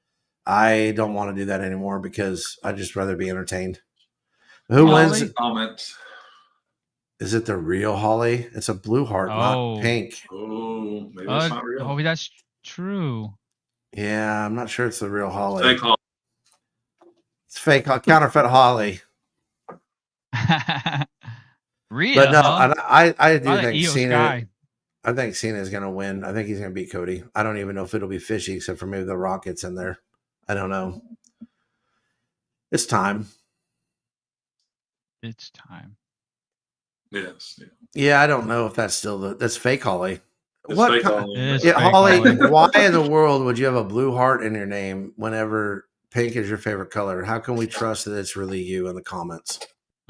I don't want to do that anymore because I'd just rather be entertained. Who wins? Comments. Is it the real Holly? It's a blue heart, not pink. Oh, maybe it's not real. Oh, that's true. Yeah, I'm not sure it's the real Holly. Fake Holly. It's fake counterfeit Holly. Real, but no, I do think Cena. Sky. I think Cena is going to win. I think he's going to beat Cody. I don't even know if it'll be fishy, except for maybe the Rockets in there. I don't know. It's time. It's time. Yes. Yeah, I don't know if that's still that's fake Holly. It's What fake kind- Halloween. It's Yeah, fake Holly, Halloween. why in the world would you have a blue heart in your name whenever pink is your favorite color? How can we trust that it's really you in the comments?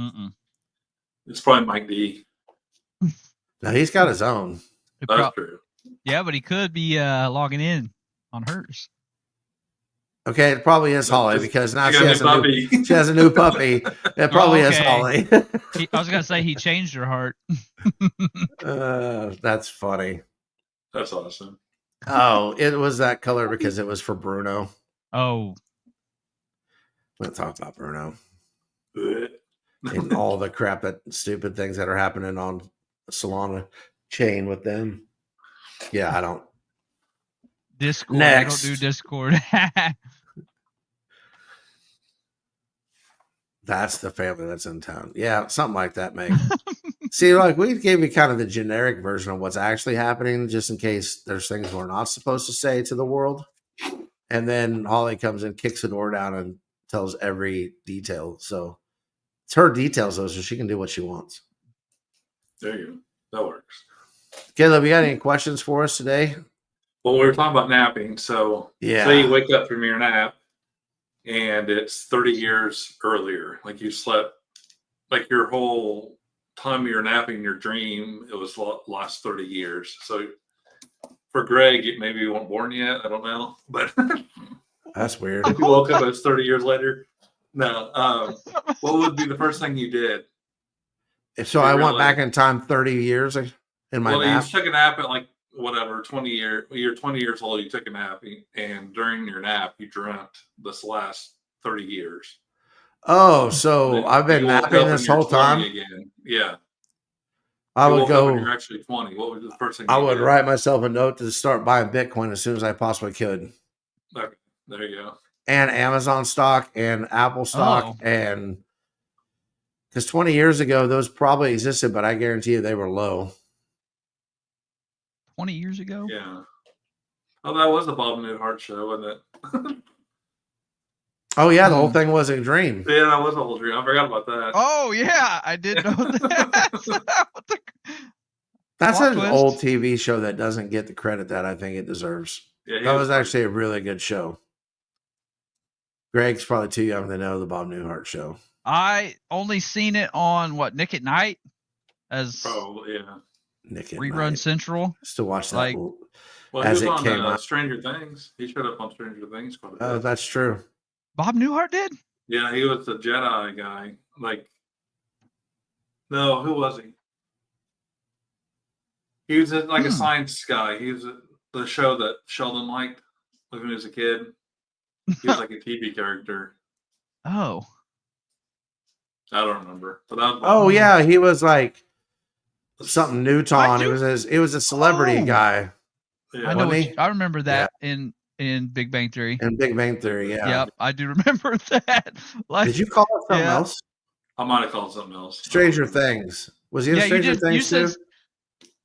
Mm-mm. It's probably Mike D. Now he's got his own. It That's prob- true. yeah, but he could be logging in on hers. Okay, it probably is Holly Just- because now I she got has new a new puppy. she has a new puppy. It probably is okay. Holly. I was gonna say he changed her heart. That's funny. That's awesome. Oh, it was that color because it was for Bruno. Oh, We're gonna talk about Bruno Blech. and all the crap that stupid things that are happening on Solana chain with them. Yeah, I don't. Discord. Next. I don't do Discord. That's the family that's in town. Yeah, something like that, mate. See, like we gave you kind of the generic version of what's actually happening, just in case there's things we're not supposed to say to the world. And then Holly comes and kicks the door down and tells every detail. So it's her details, though, so she can do what she wants. There you go. That works. Caleb, you got any questions for us today? Well, we were talking about napping. So Yeah. say you wake up from your nap and it's 30 years earlier. Like you slept, like your whole time you're napping your dream, it was last 30 years. So for Greg, maybe you weren't born yet. I don't know. But That's weird. if you woke up, it's 30 years later. No. What would be the first thing you did? So I went back in time 30 years in my Well, nap. you took a nap at like whatever 20 years. You're 20 years old. You took a nap, and during your nap, you dreamt this last 30 years. Oh, so Then I've been you woke napping up this and you're whole 20 time. Again. Yeah. I You would woke up and go. you're actually 20. What was the first thing? I you would did? write myself a note to start buying Bitcoin as soon as I possibly could, Okay, there you go. and Amazon stock and Apple stock, Oh. and because 20 years ago those probably existed, but I guarantee you they were low. 20 years ago? Yeah. Oh, that was the Bob Newhart show, wasn't it? Oh yeah, the whole thing was a dream. Yeah, that was a whole dream. I forgot about that. Oh, yeah. I did know that. What the- That's Plot an twist. old TV show that doesn't get the credit that I think it deserves. Yeah, he That was pretty- actually a really good show. Greg's probably too young to know the Bob Newhart show. I only seen it on Nick at Night as probably, yeah. Nick at Rerun Night. Central. Still watch that. like- Well, As he it was came on out. Stranger Things. He showed up on Stranger Things quite a bit. Oh, that's true. Bob Newhart did? Yeah, he was the Jedi guy. Like, no, who was he? He was like a science guy. He was the show that Sheldon liked when he was a kid. He was like a TV character. Oh. I don't remember, but that was Oh yeah, he was like something I Newton. do- It was a celebrity Oh. guy Yeah. I know. Wasn't he? I remember that in Big Bang Theory. in Big Bang Theory. Yeah. Yep, I do remember that. Like, Did you call it something Yeah. else? I might have called it something else. Stranger Things. Was he in yeah, you Stranger did. You Things too? said.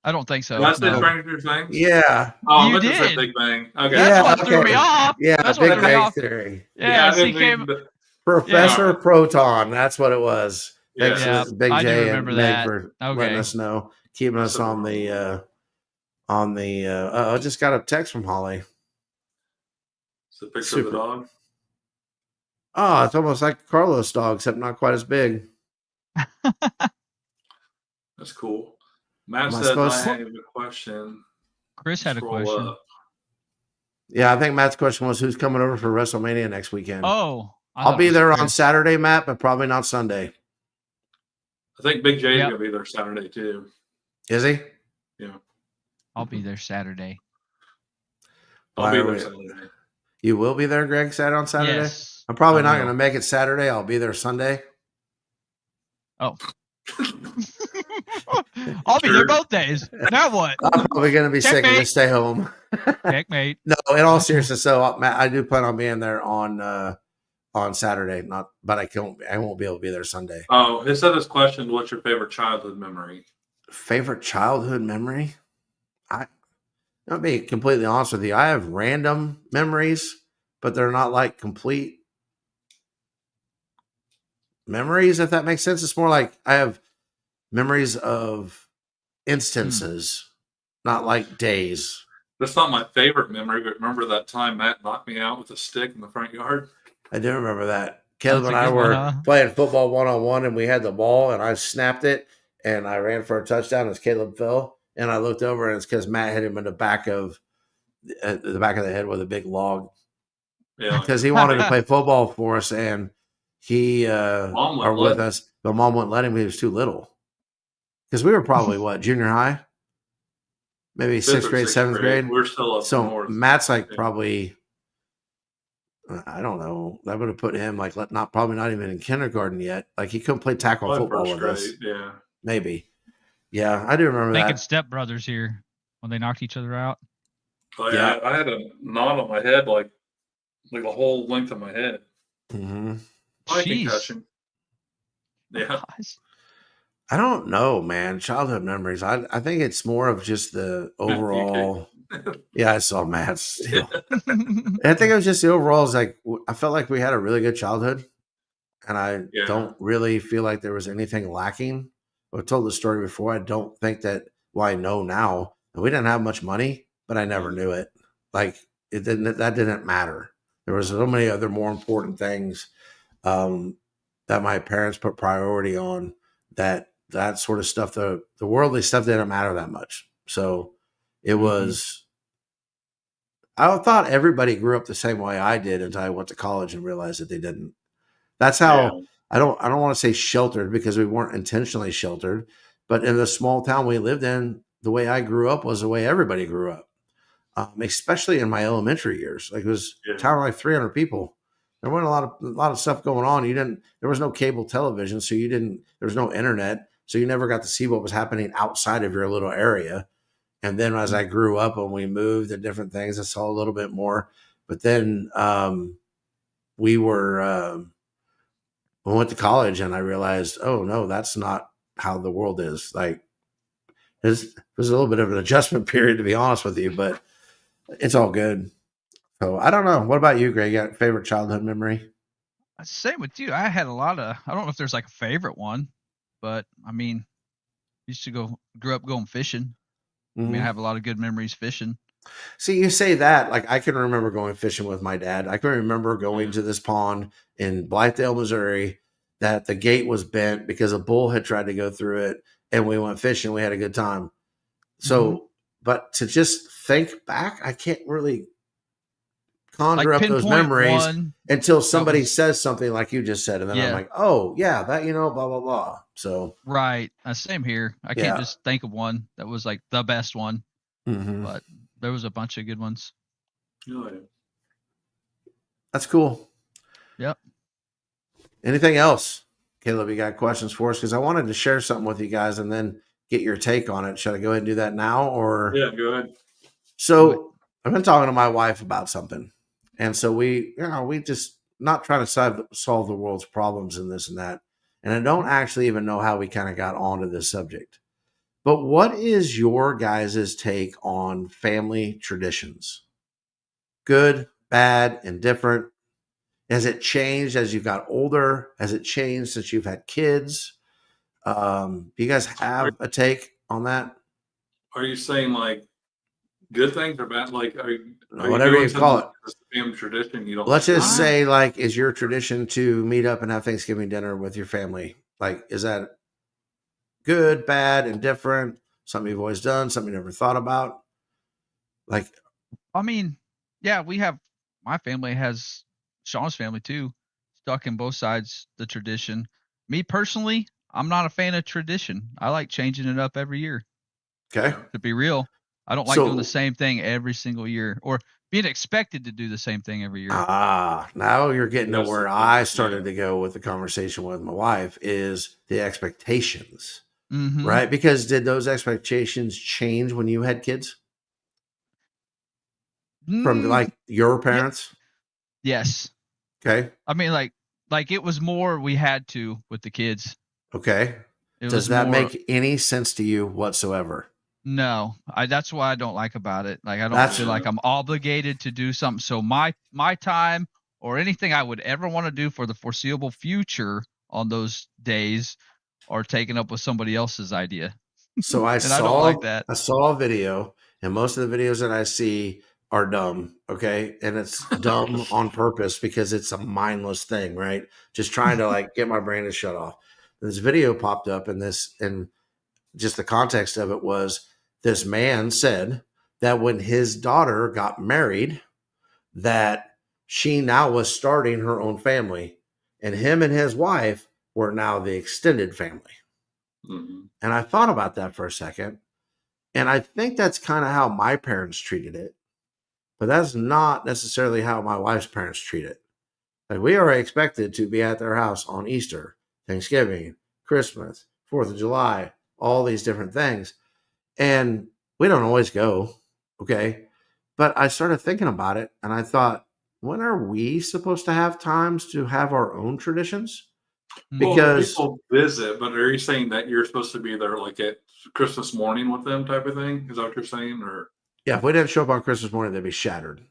I don't think so. Did I say no. Stranger Things? Yeah. Oh, I You meant to say did. Big Bang. Okay. Yeah, That's what threw okay. me off. Yeah, That's what Big threw me Bang off. Theory. Yeah, I he didn't came. mean to- Professor Proton. That's what it was. Yeah. Thanks Yeah, to Big I do J and remember Meg that. for Okay. letting us know, keeping us on the I just got a text from Holly. It's a picture of Super. the dog. Oh, it's almost like a Carlos dog, except not quite as big. That's cool. Matt Am I says supposed I to- have a question. Chris had a Scroll question. up. Yeah, I think Matt's question was who's coming over for WrestleMania next weekend. Oh, I I'll thought be it was there on Chris. Saturday, Matt, but probably not Sunday. I think Big J's Yep. gonna be there Saturday too. Is he? I'll be there Saturday. I'll Why be are there we- Saturday. You will be there, Greg, on Saturday? Yes. I'm probably I not will. going to make it Saturday. I'll be there Sunday. Oh. I'll be there Sure. both days. Now what? I'm probably going to be sick and Checkmate. just stay home. Checkmate. No, in all seriousness, so Matt, I do plan on being there on Saturday. But I won't be able to be there Sunday. Oh, it said this question: what's your favorite childhood memory? Favorite childhood memory? I'll be completely honest with you. I have random memories, but they're not like complete memories, if that makes sense. It's more like I have memories of instances not like days. That's not my favorite memory, but remember that time Matt knocked me out with a stick in the front yard? I do remember that. Caleb That's and a I good one, were huh? playing football 1-on-1, and we had the ball, and I snapped it, and I ran for a touchdown as Caleb fell, and I looked over, and it's because Matt hit him in the back of the head with a big log Yeah. because he wanted to play football for us, and he Mom are wouldn't with let us, but Mom wouldn't let him. He was too little because we were probably what, junior high, maybe fifth sixth or grade, sixth seventh grade. We're still up So north. Matt's like Yeah. probably, I don't know. That would have put him like probably not even in kindergarten yet. Like he couldn't play tackle Probably football first with us. grade. Yeah. Maybe. Yeah, I do remember Thinking that. Step Brothers here when they knocked each other out. Oh, Yeah. yeah. I had a knot on my head, like the whole length of my head. Mm-hmm. My Jeez. concussion. Yeah. Guys. I don't know, man. Childhood memories. I think it's more of just the overall. Yeah, I saw Matt still. I think it was just the overall. Is like I felt like we had a really good childhood, and I Yeah. don't really feel like there was anything lacking. I've told the story before. I don't think that. Well, I know now that we didn't have much money, but I never knew it. Like it didn't. That didn't matter. There was so many other more important things that my parents put priority on. That sort of stuff. The worldly stuff didn't matter that much. So it was. I thought everybody grew up the same way I did until I went to college and realized that they didn't. That's how I don't want to say sheltered because we weren't intentionally sheltered, but in the small town we lived in, the way I grew up was the way everybody grew up. Especially in my elementary years. Like it was a town of like 300 people. There wasn't a lot of stuff going on. There was no cable television, so there was no internet, so you never got to see what was happening outside of your little area. And then as I grew up and we moved to different things, I saw a little bit more. But then we went to college and I realized, oh no, that's not how the world is. Like it was a little bit of an adjustment period, to be honest with you, but it's all good. So I don't know. What about you, Greg? You got a favorite childhood memory? Same with you. I had a lot of. I don't know if there's like a favorite one, but I mean, grew up going fishing. I mean, I have a lot of good memories fishing. See, you say that, like I can remember going fishing with my dad. I can remember going to this pond in Blythedale, Missouri, that the gate was bent because a bull had tried to go through it, and we went fishing. We had a good time. So, but to just think back, I can't really conjure Like up those pinpoint memories one until somebody says something like you just said, and then I'm Yeah. like, oh yeah, that blah blah blah. So Right. Same here. I Yeah. can't just think of one that was like the best one, mhm. but there was a bunch of good ones. Oh, yeah. That's cool. Yep. Anything else, Caleb? You got questions for us? Because I wanted to share something with you guys and then get your take on it. Should I go ahead and do that now, or Yeah, go ahead. So I've been talking to my wife about something, and so we just not trying to solve the world's problems and this and that. And I don't actually even know how we kind of got onto this subject. But what is your guys' take on family traditions? Good, bad, indifferent? Has it changed as you got older? Has it changed since you've had kids? Do you guys have a take on that? Are you saying like good things or bad? Like, are you Whatever doing you call something that's the family tradition you don't Let's like? just say, like, is your tradition to meet up and have Thanksgiving dinner with your family? Like, is that good, bad, indifferent? Something you've always done, something you never thought about? Like, I mean, yeah, my family has Sean's family too, stuck in both sides the tradition. Me personally, I'm not a fan of tradition. I like changing it up every year. okay. To be real, I don't like doing the same thing every single year or being expected to do the same thing every year. Now you're getting to That's where the thing, I started to go with the conversation with my wife is the expectations, right? Because did those expectations change when you had kids from like your parents? Yes. Okay. I mean, like it was more we had to with the kids. Okay. Does that make any sense to you whatsoever? No, that's what I don't like about it. Like I don't feel like I'm obligated to do something. So my time or anything I would ever want to do for the foreseeable future on those days are taken up with somebody else's idea. So I don't like that. I saw a video and most of the videos that I see are dumb. Okay, and it's dumb on purpose because it's a mindless thing, right? Just trying to like get my brain to shut off. This video popped up, and just the context of it was this man said that when his daughter got married, that she now was starting her own family, and him and his wife were now the extended family. Mhm. And I thought about that for a second, and I think that's kind of how my parents treated it, but that's not necessarily how my wife's parents treat it. Like, we are expected to be at their house on Easter, Thanksgiving, Christmas, 4th of July, all these different things. And we don't always go, okay? But I started thinking about it, and I thought, when are we supposed to have times to have our own traditions? Well, Because people visit, but are you saying that you're supposed to be there like at Christmas morning with them type of thing? Is that what you're saying? Or yeah, if we didn't show up on Christmas morning, they'd be shattered.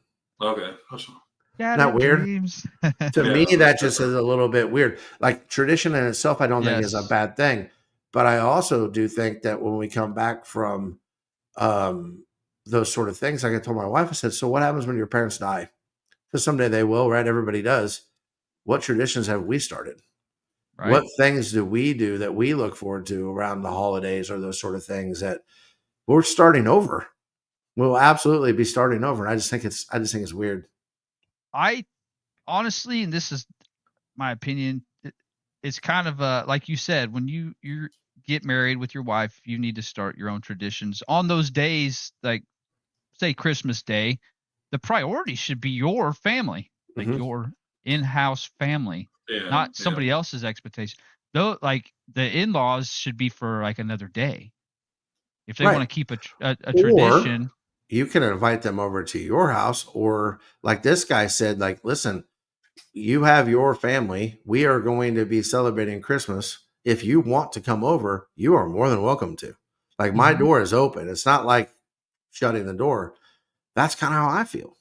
okay. Isn't that Scattered weird? dreams. To Yeah, me, that's that just different. is a little bit weird. Like, tradition in itself, I don't think is a Yes. bad thing. But I also do think that when we come back from those sort of things, like I told my wife, I said, so what happens when your parents die? Because someday they will, right? Everybody does. What traditions have we started? Right. What things do we do that we look forward to around the holidays or those sort of things that we're starting over? We'll absolutely be starting over. And I just think it's weird. I honestly, and this is my opinion, it's kind of like you said, when you get married with your wife, you need to start your own traditions on those days, like say Christmas Day. The priority should be your family, like Mhm. your in-house family, Yeah, not yeah. somebody else's expectation. Though, like the in-laws should be for like another day. If they Right. want to keep a Or tradition, you can invite them over to your house, or like this guy said, like, listen, you have your family. We are going to be celebrating Christmas. If you want to come over, you are more than welcome to. Like, my Mhm. door is open. It's not like shutting the door. That's kind of how I feel.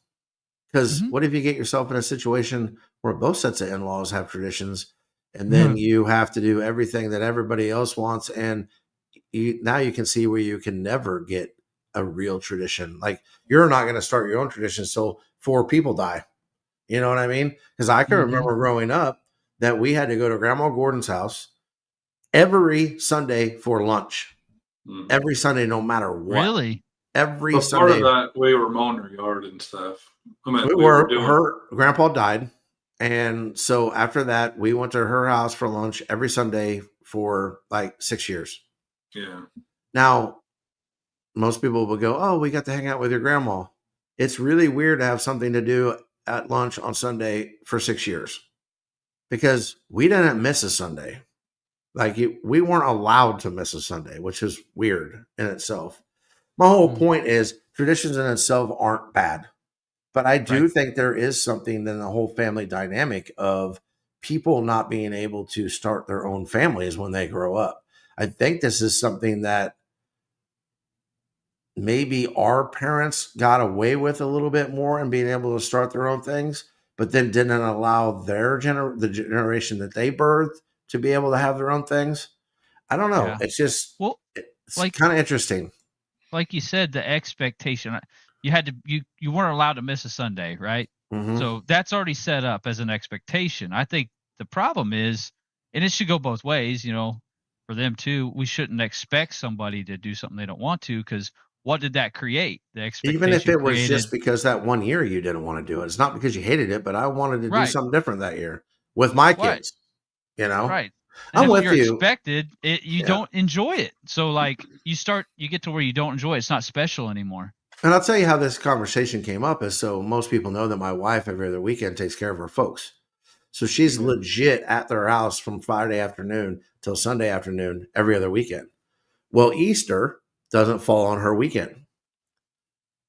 Because Mhm. what if you get yourself in a situation where both sets of in-laws have traditions, and then you have to do everything that everybody else wants, and now you can see where you can never get a real tradition. Like, you're not going to start your own tradition till 4 people die. You know what I mean? Because I can Mhm. remember growing up that we had to go to Grandma Gordon's house every Sunday for lunch. Mhm. Every Sunday, no matter what. Really? Every But part of Sunday. that, we were mowing our yard and stuff. I mean, We we were were, doing. her grandpa died. And so after that, we went to her house for lunch every Sunday for like 6 years. Yeah. Now, most people will go, oh, we got to hang out with your grandma. It's really weird to have something to do at lunch on Sunday for 6 years because we didn't miss a Sunday. Like, we weren't allowed to miss a Sunday, which is weird in itself. My whole Mm. point is traditions in itself aren't bad, but I do Right. think there is something in the whole family dynamic of people not being able to start their own families when they grow up. I think this is something that maybe our parents got away with a little bit more and being able to start their own things, but then didn't allow the generation that they birthed to be able to have their own things. I don't know. Yeah. It's just Well, it's like kind of interesting. like you said, the expectation, you had to you weren't allowed to miss a Sunday, right? Hmm. So that's already set up as an expectation. I think the problem is, and it should go both ways, for them too. We shouldn't expect somebody to do something they don't want to, because what did that create? The Even if expectation it was created, just because that one year you didn't want to do it, it's not because you hated it, but I wanted to do right, something different that year with my right, kids. You know, right. And I'm if with you're you. expected, you Yeah. don't enjoy it. So like you get to where you don't enjoy it. It's not special anymore. And I'll tell you how this conversation came up is so most people know that my wife every other weekend takes care of her folks. So she's Yeah. legit at their house from Friday afternoon till Sunday afternoon every other weekend. Well, Easter doesn't fall on her weekend.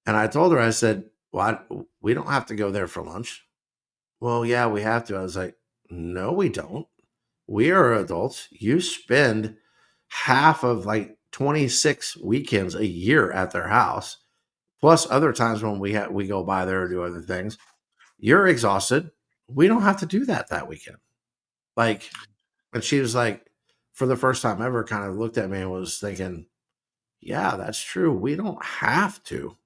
And I told her, I said, well, we don't have to go there for lunch. Well, yeah, we have to. I was like, no, we don't. We are adults. You spend half of like 26 weekends a year at their house, plus other times when we go by there or do other things. You're exhausted. We don't have to do that weekend. Like, and she was like, for the first time ever, kind of looked at me and was thinking, Yeah, that's true. We don't have to.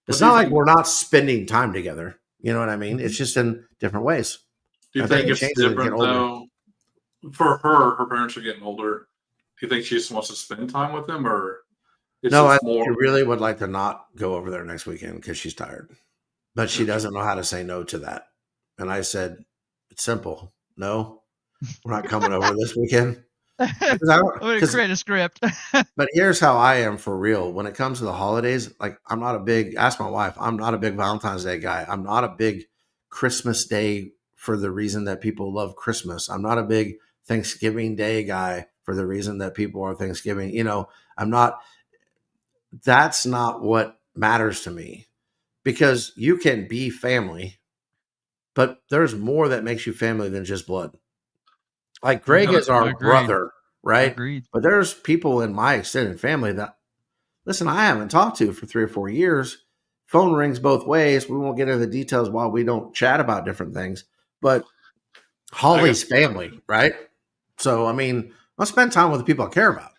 It's What do you not like think? we're not spending time together. You know what I mean? It's just in different ways. Do you I think think it it's changes as you get different older. though? For her, her parents are getting older. Do you think she just wants to spend time with them, or it's No, I just think more? she really would like to not go over there next weekend because she's tired. But she doesn't know how to say no to that. And I said, it's simple. No, we're not coming over this weekend. I'm gonna 'Cause create a script. But here's how I am for real. When it comes to the holidays, like I'm not a big, ask my wife, I'm not a big Valentine's Day guy. I'm not a big Christmas Day for the reason that people love Christmas. I'm not a big Thanksgiving Day guy for the reason that people are Thanksgiving. I'm not, that's not what matters to me because you can be family, but there's more that makes you family than just blood. Like Greg is our Agreed. brother, right? Agreed. But there's people in my extended family that, listen, I haven't talked to for 3 or 4 years. Phone rings both ways. We won't get into the details while we don't chat about different things. But Holly's family, right? So, I mean, I'll spend time with the people I care about.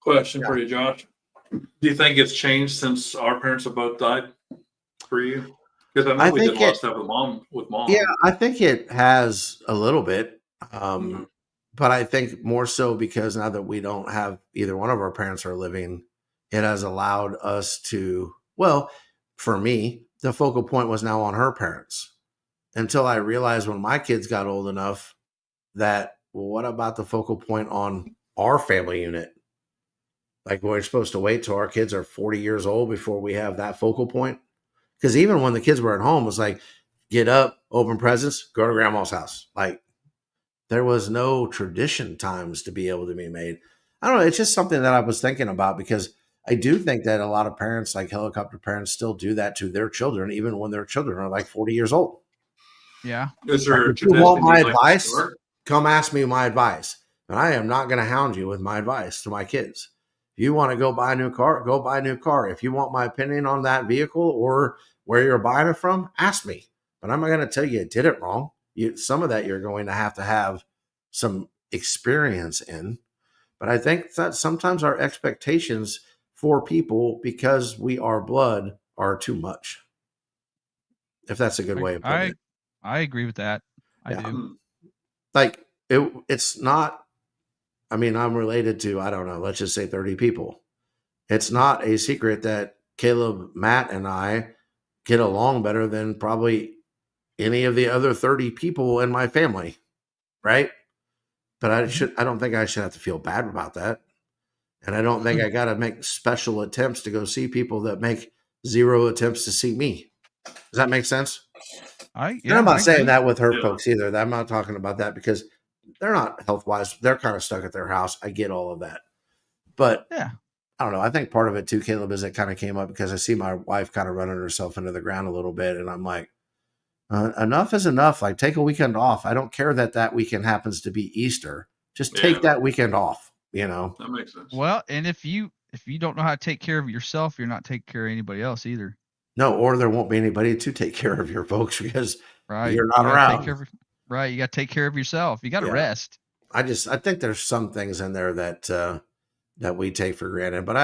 Question for you, Josh. Do you think it's changed since our parents have both died for you? Because I know I we did think a lot it, of stuff with mom. yeah, I think it has a little bit. Mhm. But I think more so because now that we don't have either one of our parents are living, it has allowed us to, well, for me, the focal point was now on her parents until I realized when my kids got old enough that, well, what about the focal point on our family unit? Like we're supposed to wait till our kids are 40 years old before we have that focal point. Because even when the kids were at home, it was like, get up, open presents, go to grandma's house. Like there was no tradition times to be able to be made. I don't know. It's just something that I was thinking about because I do think that a lot of parents, like helicopter parents, still do that to their children, even when their children are like 40 years old. Yeah. Is Like, there a if you want tradition my you'd like to advice, start? come ask me my advice. And I am not going to hound you with my advice to my kids. If you want to go buy a new car, go buy a new car. If you want my opinion on that vehicle or where you're buying it from, ask me. But I'm not going to tell you did it wrong. Some of that you're going to have some experience in. But I think that sometimes our expectations for people, because we are blood, are too much. If that's a good way of putting I it. I agree with that. I Yeah. do. Hmm. Like it's not, I mean, I'm related to, I don't know, let's just say 30 people. It's not a secret that Caleb, Matt, and I get along better than probably any of the other 30 people in my family, right? But I don't think I should have to feel bad about that. And I don't think I got to make special attempts to go see people that make zero attempts to see me. Does that make sense? And I'm I not saying agree. that with her Yeah. folks either. I'm not talking about that because they're not health wise. They're kind of stuck at their house. I get all of that. But Yeah. I don't know. I think part of it too, Caleb, is it kind of came up because I see my wife kind of running herself into the ground a little bit. And I'm like, enough is enough. Like, take a weekend off. I don't care that weekend happens to be Easter. Just take Yeah. that weekend off, you know? That makes sense. Well, and if you don't know how to take care of yourself, you're not taking care of anybody else either. No, or there won't be anybody to take care of your folks because Right. you're not You gotta take around. care of, right. You got to take care of yourself. You got to Yeah. rest. I think there's some things in there that we take for granted. But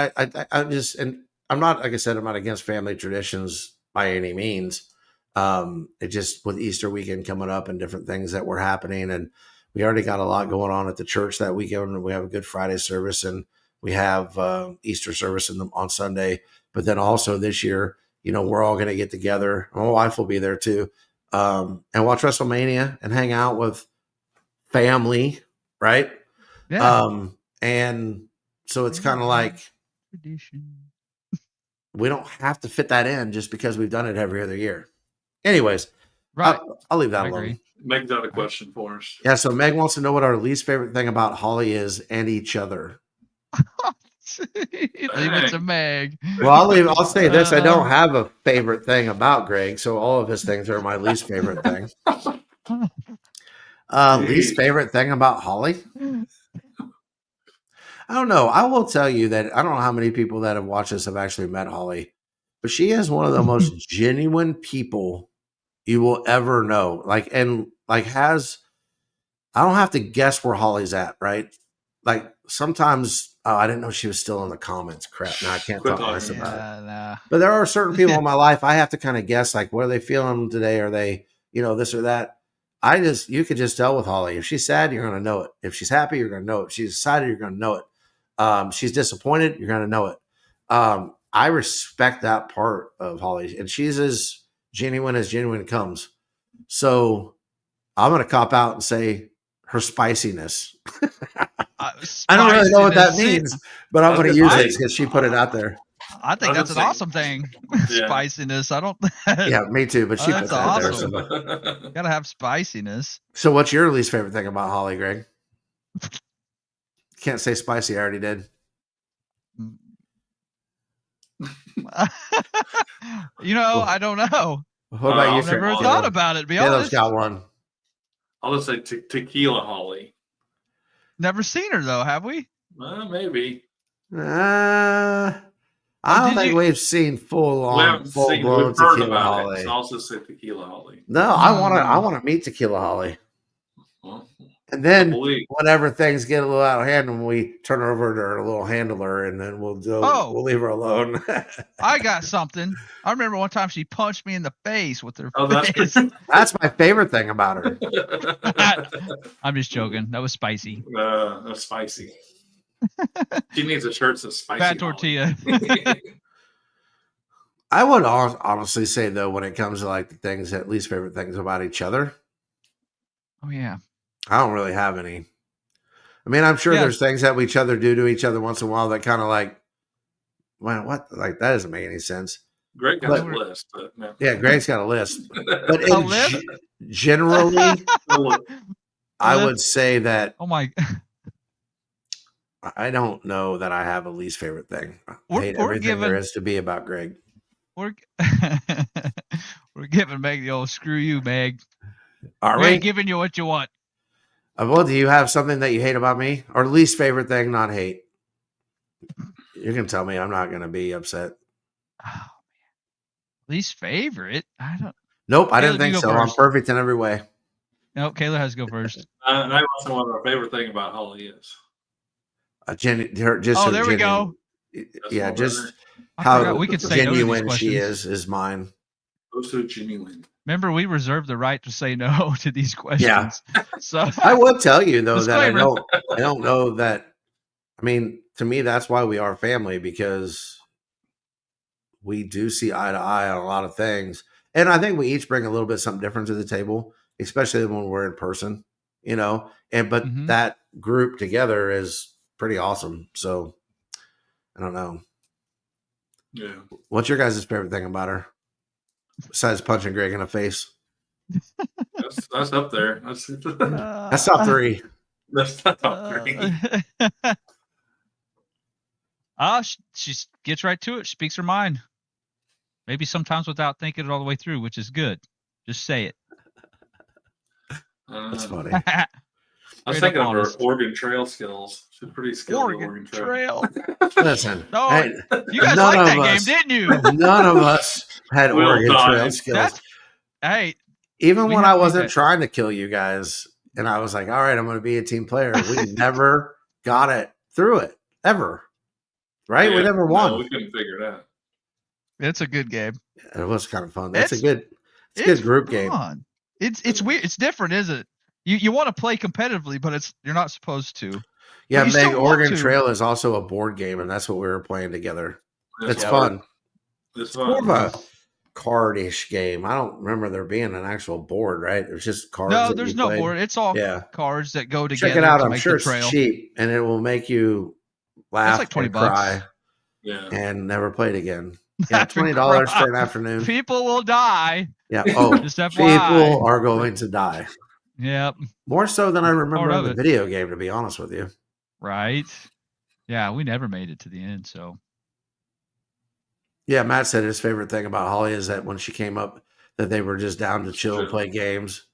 I just, and I'm not, like I said, I'm not against family traditions by any means. It just with Easter weekend coming up and different things that were happening, and we already got a lot going on at the church that weekend. And we have a Good Friday service, and we have Easter service on Sunday. But then also this year, we're all going to get together. My wife will be there too, and watch WrestleMania and hang out with family, right? Yeah. And so it's kind of like Tradition. we don't have to fit that in just because we've done it every other year. Anyways, Right. I'll leave that I alone. agree. Make that a question for us. Yeah. So Meg wants to know what our least favorite thing about Holly is and each other. Leave it to Meg. Well, I'll say this: I don't have a favorite thing about Greg, so all of his things are my least favorite thing. Least favorite thing about Holly? I don't know. I will tell you that I don't know how many people that have watched this have actually met Holly, but she is one of the most genuine people you will ever know. I don't have to guess where Holly's at, right? Like sometimes Oh, I didn't know she was still in the comments. Crap. No, I can't Quit talk talking. nice about it. Nah. But there are certain people in my life I have to kind of guess, like, what are they feeling today? Are they, this or that? You could just tell with Holly. If she's sad, you're going to know it. If she's happy, you're going to know it. If she's excited, you're going to know it. She's disappointed, you're going to know it. I respect that part of Holly, and she's as genuine comes. So I'm going to cop out and say her spiciness. I don't really know what that means, but I'm going to use it because she put it out there. I think that's an awesome thing. Yeah. Spiciness. I don't. Yeah, me too. But she put That's that out there. awesome. So. Gotta have spiciness. So what's your least favorite thing about Holly, Greg? Can't say spicy. I already did. I don't know. What about you? I've never thought about it, to be Caleb's honest. got one. I'll just say tequila Holly. Never seen her, though, have we? Maybe. I don't think we've seen full-blown tequila Holly. So I'll just say tequila Holly. No, I want to meet tequila Holly. Well, and then whenever things get a little out of hand, when we turn her over to her little handler, and then we'll leave her alone. I got something. I remember one time she punched me in the face with her face. That's my favorite thing about her. I'm just joking. That was spicy. That's spicy. She needs a shirt that's spicy. Fat tortilla. I would honestly say, though, when it comes to like the things, at least favorite things about each other. Oh, yeah. I don't really have any. I mean, I'm sure there's things that each other do to each other once in a while that kind of like, well, what? Like, that doesn't make any sense. Greg got a list. But no. Yeah, Greg's got a list. But generally, I would say that. Oh, my. I don't know that I have a least favorite thing. I hate everything there is to be about Greg. We're giving Meg the old screw you, Meg. Are we we? ain't giving you what you want. Well, do you have something that you hate about me? Or least favorite thing, not hate? You can tell me. I'm not going to be upset. Oh, man. Least favorite? I don't. Nope, I didn't think so. I'm perfect in every way. No, Kayla has to go first. And I also know what our favorite thing about Holly is. There we go. Yeah, just how we could say genuine she is mine. So genuine. Remember, we reserve the right to say no to these questions. Yeah. So I would tell you though that I don't know that. I mean, to me, that's why we are family, because we do see eye to eye on a lot of things, and I think we each bring a little bit something different to the table, especially when we're in person. But that group together is pretty awesome. So I don't know. Yeah. What's your guys' favorite thing about her? Besides punching Greg in the face. That's up there. That's top three. That's top three. She gets right to it. Speaks her mind. Maybe sometimes without thinking it all the way through, which is good. Just say it. That's funny. I was thinking of her Oregon Trail skills. She's pretty skilled at Oregon Trail. Listen, no, you guys liked that game, didn't you? None of us had Oregon Trail skills. Even when I wasn't trying to kill you guys, and I was like, all right, I'm going to be a team player, we never got it through it, ever. Right? Yeah, we never won. No, we couldn't figure it out. It's a good game. It was kind of fun. It's a good group game. It's weird. It's different, isn't it? You want to play competitively, but you're not supposed to. Yeah, Meg, Oregon Trail is also a board game, and that's what we were playing together. It's fun. It's fun. More of a card-ish game. I don't remember there being an actual board, right? It was just cards. No, there's no board. It's all cards that go together. Check it out. I'm sure it's cheap, and it will make you laugh like $20. Cry and never play it again. Yeah, $20 for an afternoon. People will die. Yeah. Oh, people are going to die. Yep. More so than I remember in the video game, to be honest with you. Right. Yeah, we never made it to the end, so. Yeah, Matt said his favorite thing about Holly is that when she came up, that they were just down to chill and play games.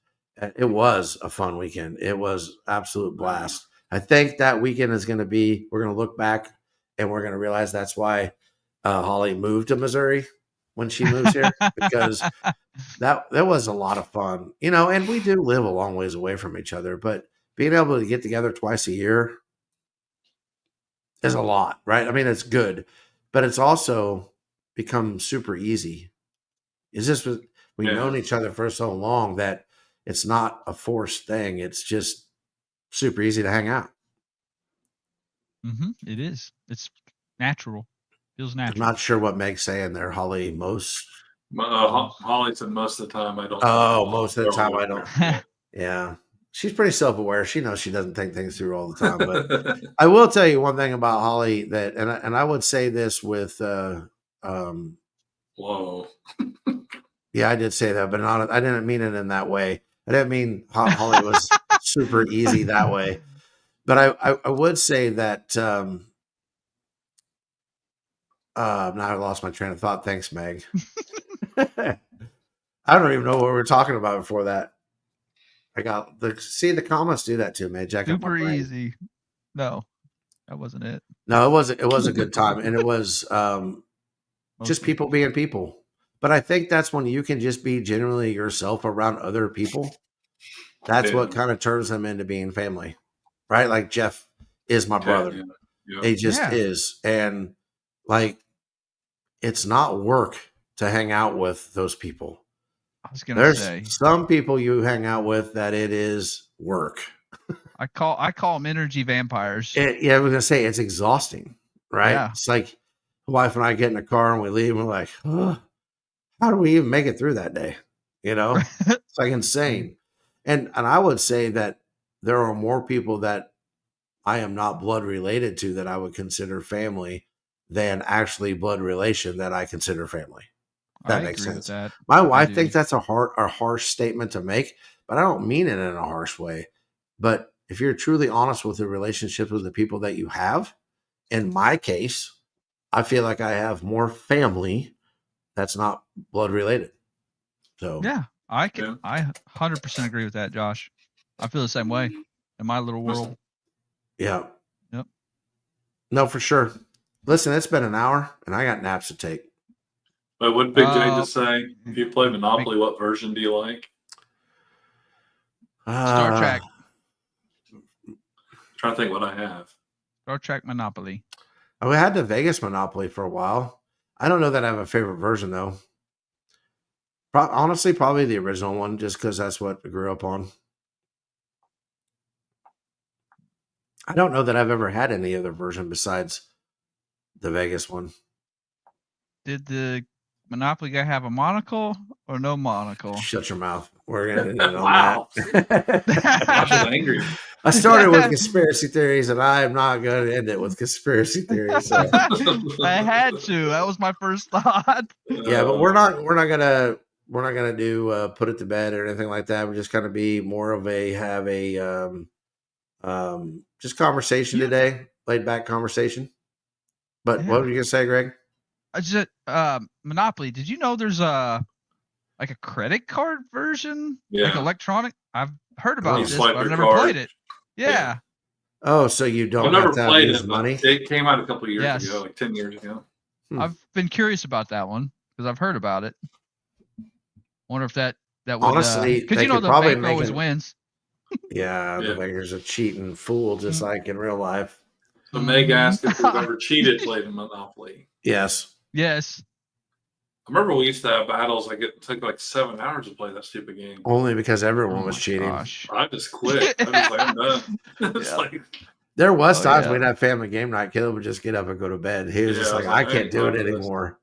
It was a fun weekend. It was absolute blast. I think that weekend is going to be, we're going to look back and we're going to realize that's why Holly moved to Missouri when she moves here, because that was a lot of fun, and we do live a long ways away from each other, but being able to get together twice a year is a lot, right? I mean, it's good, but it's also become super easy. It's just we've Yeah. known each other for so long that it's not a forced thing. It's just super easy to hang out. It is. It's natural. Feels I'm natural. not sure what Meg's saying there, Holly. Holly said most of the time I don't. Oh, most of the time I don't. Yeah. Yeah. She's pretty self-aware. She knows she doesn't think things through all the time. But I will tell you one thing about Holly that, and I would say this with, Whoa. yeah, I did say that, but not, I didn't mean it in that way. I didn't mean Holly was super easy that way. But I would say that, now I lost my train of thought. Thanks, Meg. I don't even know what we were talking about before that. I got the comments do that too, man. Jack up my Super brain. easy. No, that wasn't it. No, it wasn't. It was a good time, and it was just Mostly. people being people. But I think that's when you can just be genuinely yourself around other people. That's Yeah. what kind of turns them into being family, right? Like Jeff is my brother. Yeah. He just Yeah. is, and like it's not work to hang out with those people. I was gonna There's say some people you hang out with that it is work. I call them energy vampires. Yeah, I was gonna say it's exhausting, right? Yeah. It's like my wife and I get in the car and we leave, and we're like, oh, how do we even make it through that day? You know, it's like insane. And I would say that there are more people that I am not blood related to that I would consider family than actually blood relation that I consider family. That I makes agree sense. with that. My wife do. thinks that's a harsh statement to make, but I don't mean it in a harsh way. But if you're truly honest with the relationships with the people that you have, in my case, I feel like I have more family that's not blood related. So Yeah, I 100% agree with that, Josh. I feel the same way in my little world. yeah. Yep. No, for sure. Listen, it's been an hour and I got naps to take. But what did Big J just say? If you play Monopoly, what version do you like? Star Trek. I'm trying to think what I have. Star Trek Monopoly. We had the Vegas Monopoly for a while. I don't know that I have a favorite version though. Honestly, probably the original one, just because that's what I grew up on. I don't know that I've ever had any other version besides the Vegas one. Did the Monopoly guy have a monocle or no monocle? Shut your mouth. We're gonna end it on Wow. that. Josh is angry. I started with conspiracy theories, and I am not going to end it with conspiracy theories. So. I had to. That was my first thought. Yeah, but we're not gonna do put it to bed or anything like that. We're just gonna be more of just conversation today, laid back conversation. But what were you gonna say, Greg? Just Monopoly. Did you know there's like a credit card version, like electronic? I've heard about this, but I've never played it. Yeah. Oh, so you don't I've have never to played use it, money? It came out a couple of years ago, like 10 years ago. I've been curious about that one because I've heard about it. Wonder if that would honestly, because you know the bank always wins. Yeah, the banker's a cheating fool, just like in real life. So Meg asked if we've ever cheated playing Monopoly. Yes. Yes. I remember we used to have battles. Like it took like 7 hours to play that stupid game. Only because everyone was cheating. Gosh. I just quit. I was like, I'm done. It's like, there was times we'd have family game night. Caleb would just get up and go to bed. He was just like, I can't do it anymore.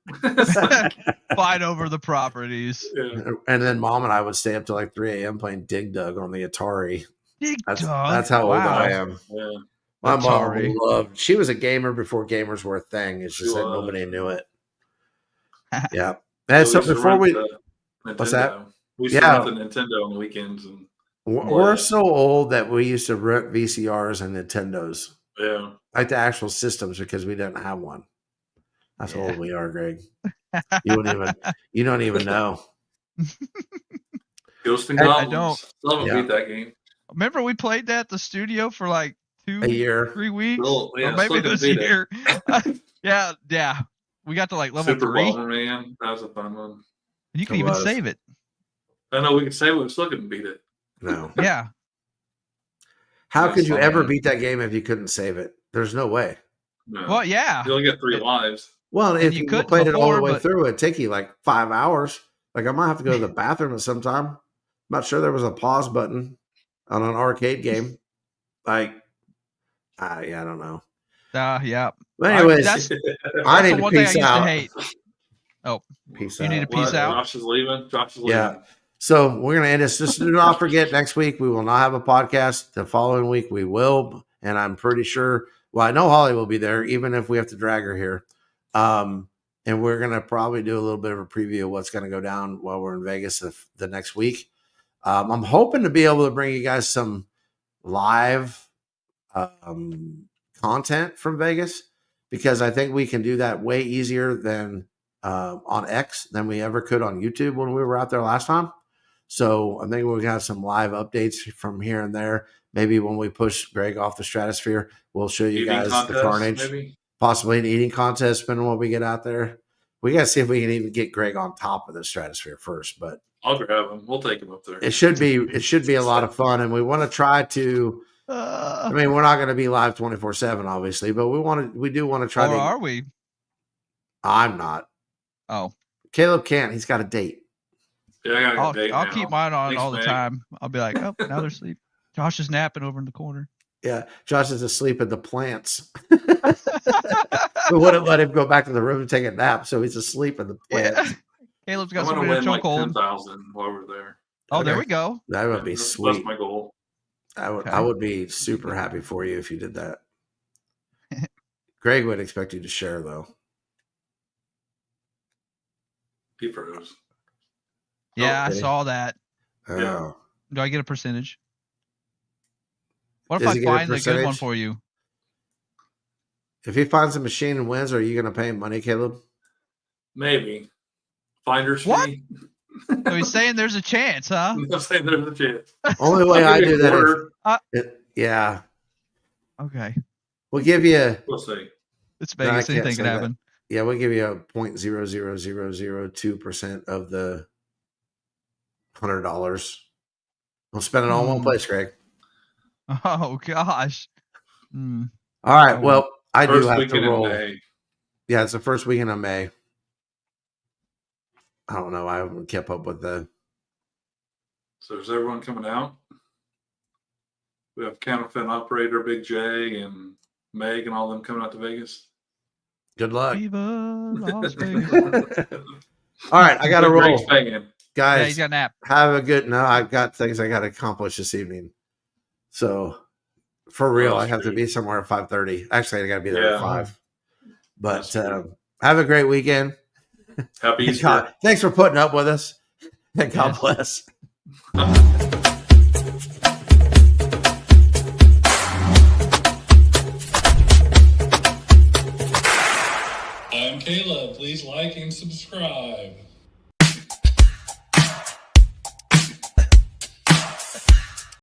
Fight over the properties. Yeah. And then Mom and I would stay up till like 3 a.m. playing Dig Dug on the Atari. That's how old I am. Yeah. My mom loved. She was a gamer before gamers were a thing. It's just that nobody knew it. Yeah. And so before what's that? We used to rent the Nintendo on the weekends. And we're so old that we used to rent VCRs and Nintendos. Yeah. Like the actual systems because we didn't have one. That's how old we are, Greg. You don't even know. Ghost and Goblins. I don't. Still haven't beat that game. Remember we played that at the studio for like 3 weeks? Still, or maybe it was a year. Yeah. We got to like level Super 3. Bomberman. That was a fun one. You can even save it. I know we could save it, we still couldn't beat it. No. Yeah. How could you ever beat that game if you couldn't save it? There's no way. No. Well, yeah. You only get 3 lives. Well, And if you you couldn't played it all the before, way but- through, it'd take you like 5 hours. Like I might have to go to the bathroom at some time. I'm not sure there was a pause button on an arcade game. Like, yeah, I don't know. Yeah. But anyways, That's I need the to one thing I peace used out. to hate. Oh, Peace you out. need to peace out. Josh is leaving. Yeah. So we're going to end this. Just do not forget, next week we will not have a podcast. The following week we will. And I'm pretty sure, well, I know Holly will be there, even if we have to drag her here. And we're going to probably do a little bit of a preview of what's going to go down while we're in Vegas the next week. I'm hoping to be able to bring you guys some live content from Vegas, because I think we can do that way easier than on X than we ever could on YouTube when we were out there last time. So I think we're going to have some live updates from here and there. Maybe when we push Greg off the stratosphere, we'll show you Eating guys contest, the carnage. maybe? Possibly an eating contest, depending on what we get out there. We got to see if we can even get Greg on top of the stratosphere first, but I'll grab him. We'll take him up there. it should be a lot of fun. And we want to try to, I mean, we're not going to be live 24/7, obviously, but we do want to try Or to. are we? I'm not. Oh, Caleb can't. He's got a date. Yeah, I got a date I'll now. keep mine on Thanks, all the Meg. time. I'll be like, oh, now they're asleep. Josh is napping over in the corner. Yeah, Josh is asleep in the plants. We wouldn't let him go back to the room and take a nap, so he's asleep in the plants. Yeah. Caleb's I'm got gonna somebody to win like chokehold. 10,000 while we're there. Oh, there Okay. we go. That would be That's sweet. my goal. I Okay. would be super happy for you if you did that. Greg would expect you to share, though. He froze. Yeah, I really? saw that. Oh. Yeah. Do I get a percentage? What if Does I he get a find the good one percentage? for you? If he finds a machine and wins, are you going to pay him money, Caleb? Maybe. Finder's What? fee. So he's saying there's a chance, huh? I'm saying there's a chance. Only way I do that Quarter. yeah. Okay. We'll give you We'll see. It's No, I Vegas. can't Anything say can that. happen. we'll give you a 0.00002% of the $100. We'll spend it all in one place, Greg. Oh, gosh. Hmm. All right. Oh, Well, I do First have to weekend in roll. May. Yeah, it's the first weekend of May. I don't know. I haven't kept up with the. So is everyone coming out? We have counterfeit operator Big J and Meg and all them coming out to Vegas. Good luck. Viva Las Vegas. All right, I got to roll, Greg's paying. Yeah, guys. he's got a nap. Have a good. No, I've got things I got to accomplish this evening. So, for real, I have to shoot. be somewhere at 5:30. Actually, I got to be there at Yeah. 5. But That's true. have a great weekend. Happy And Easter. God, thanks for putting up with us. And God Yes. bless. I'm Caleb. Please like and subscribe.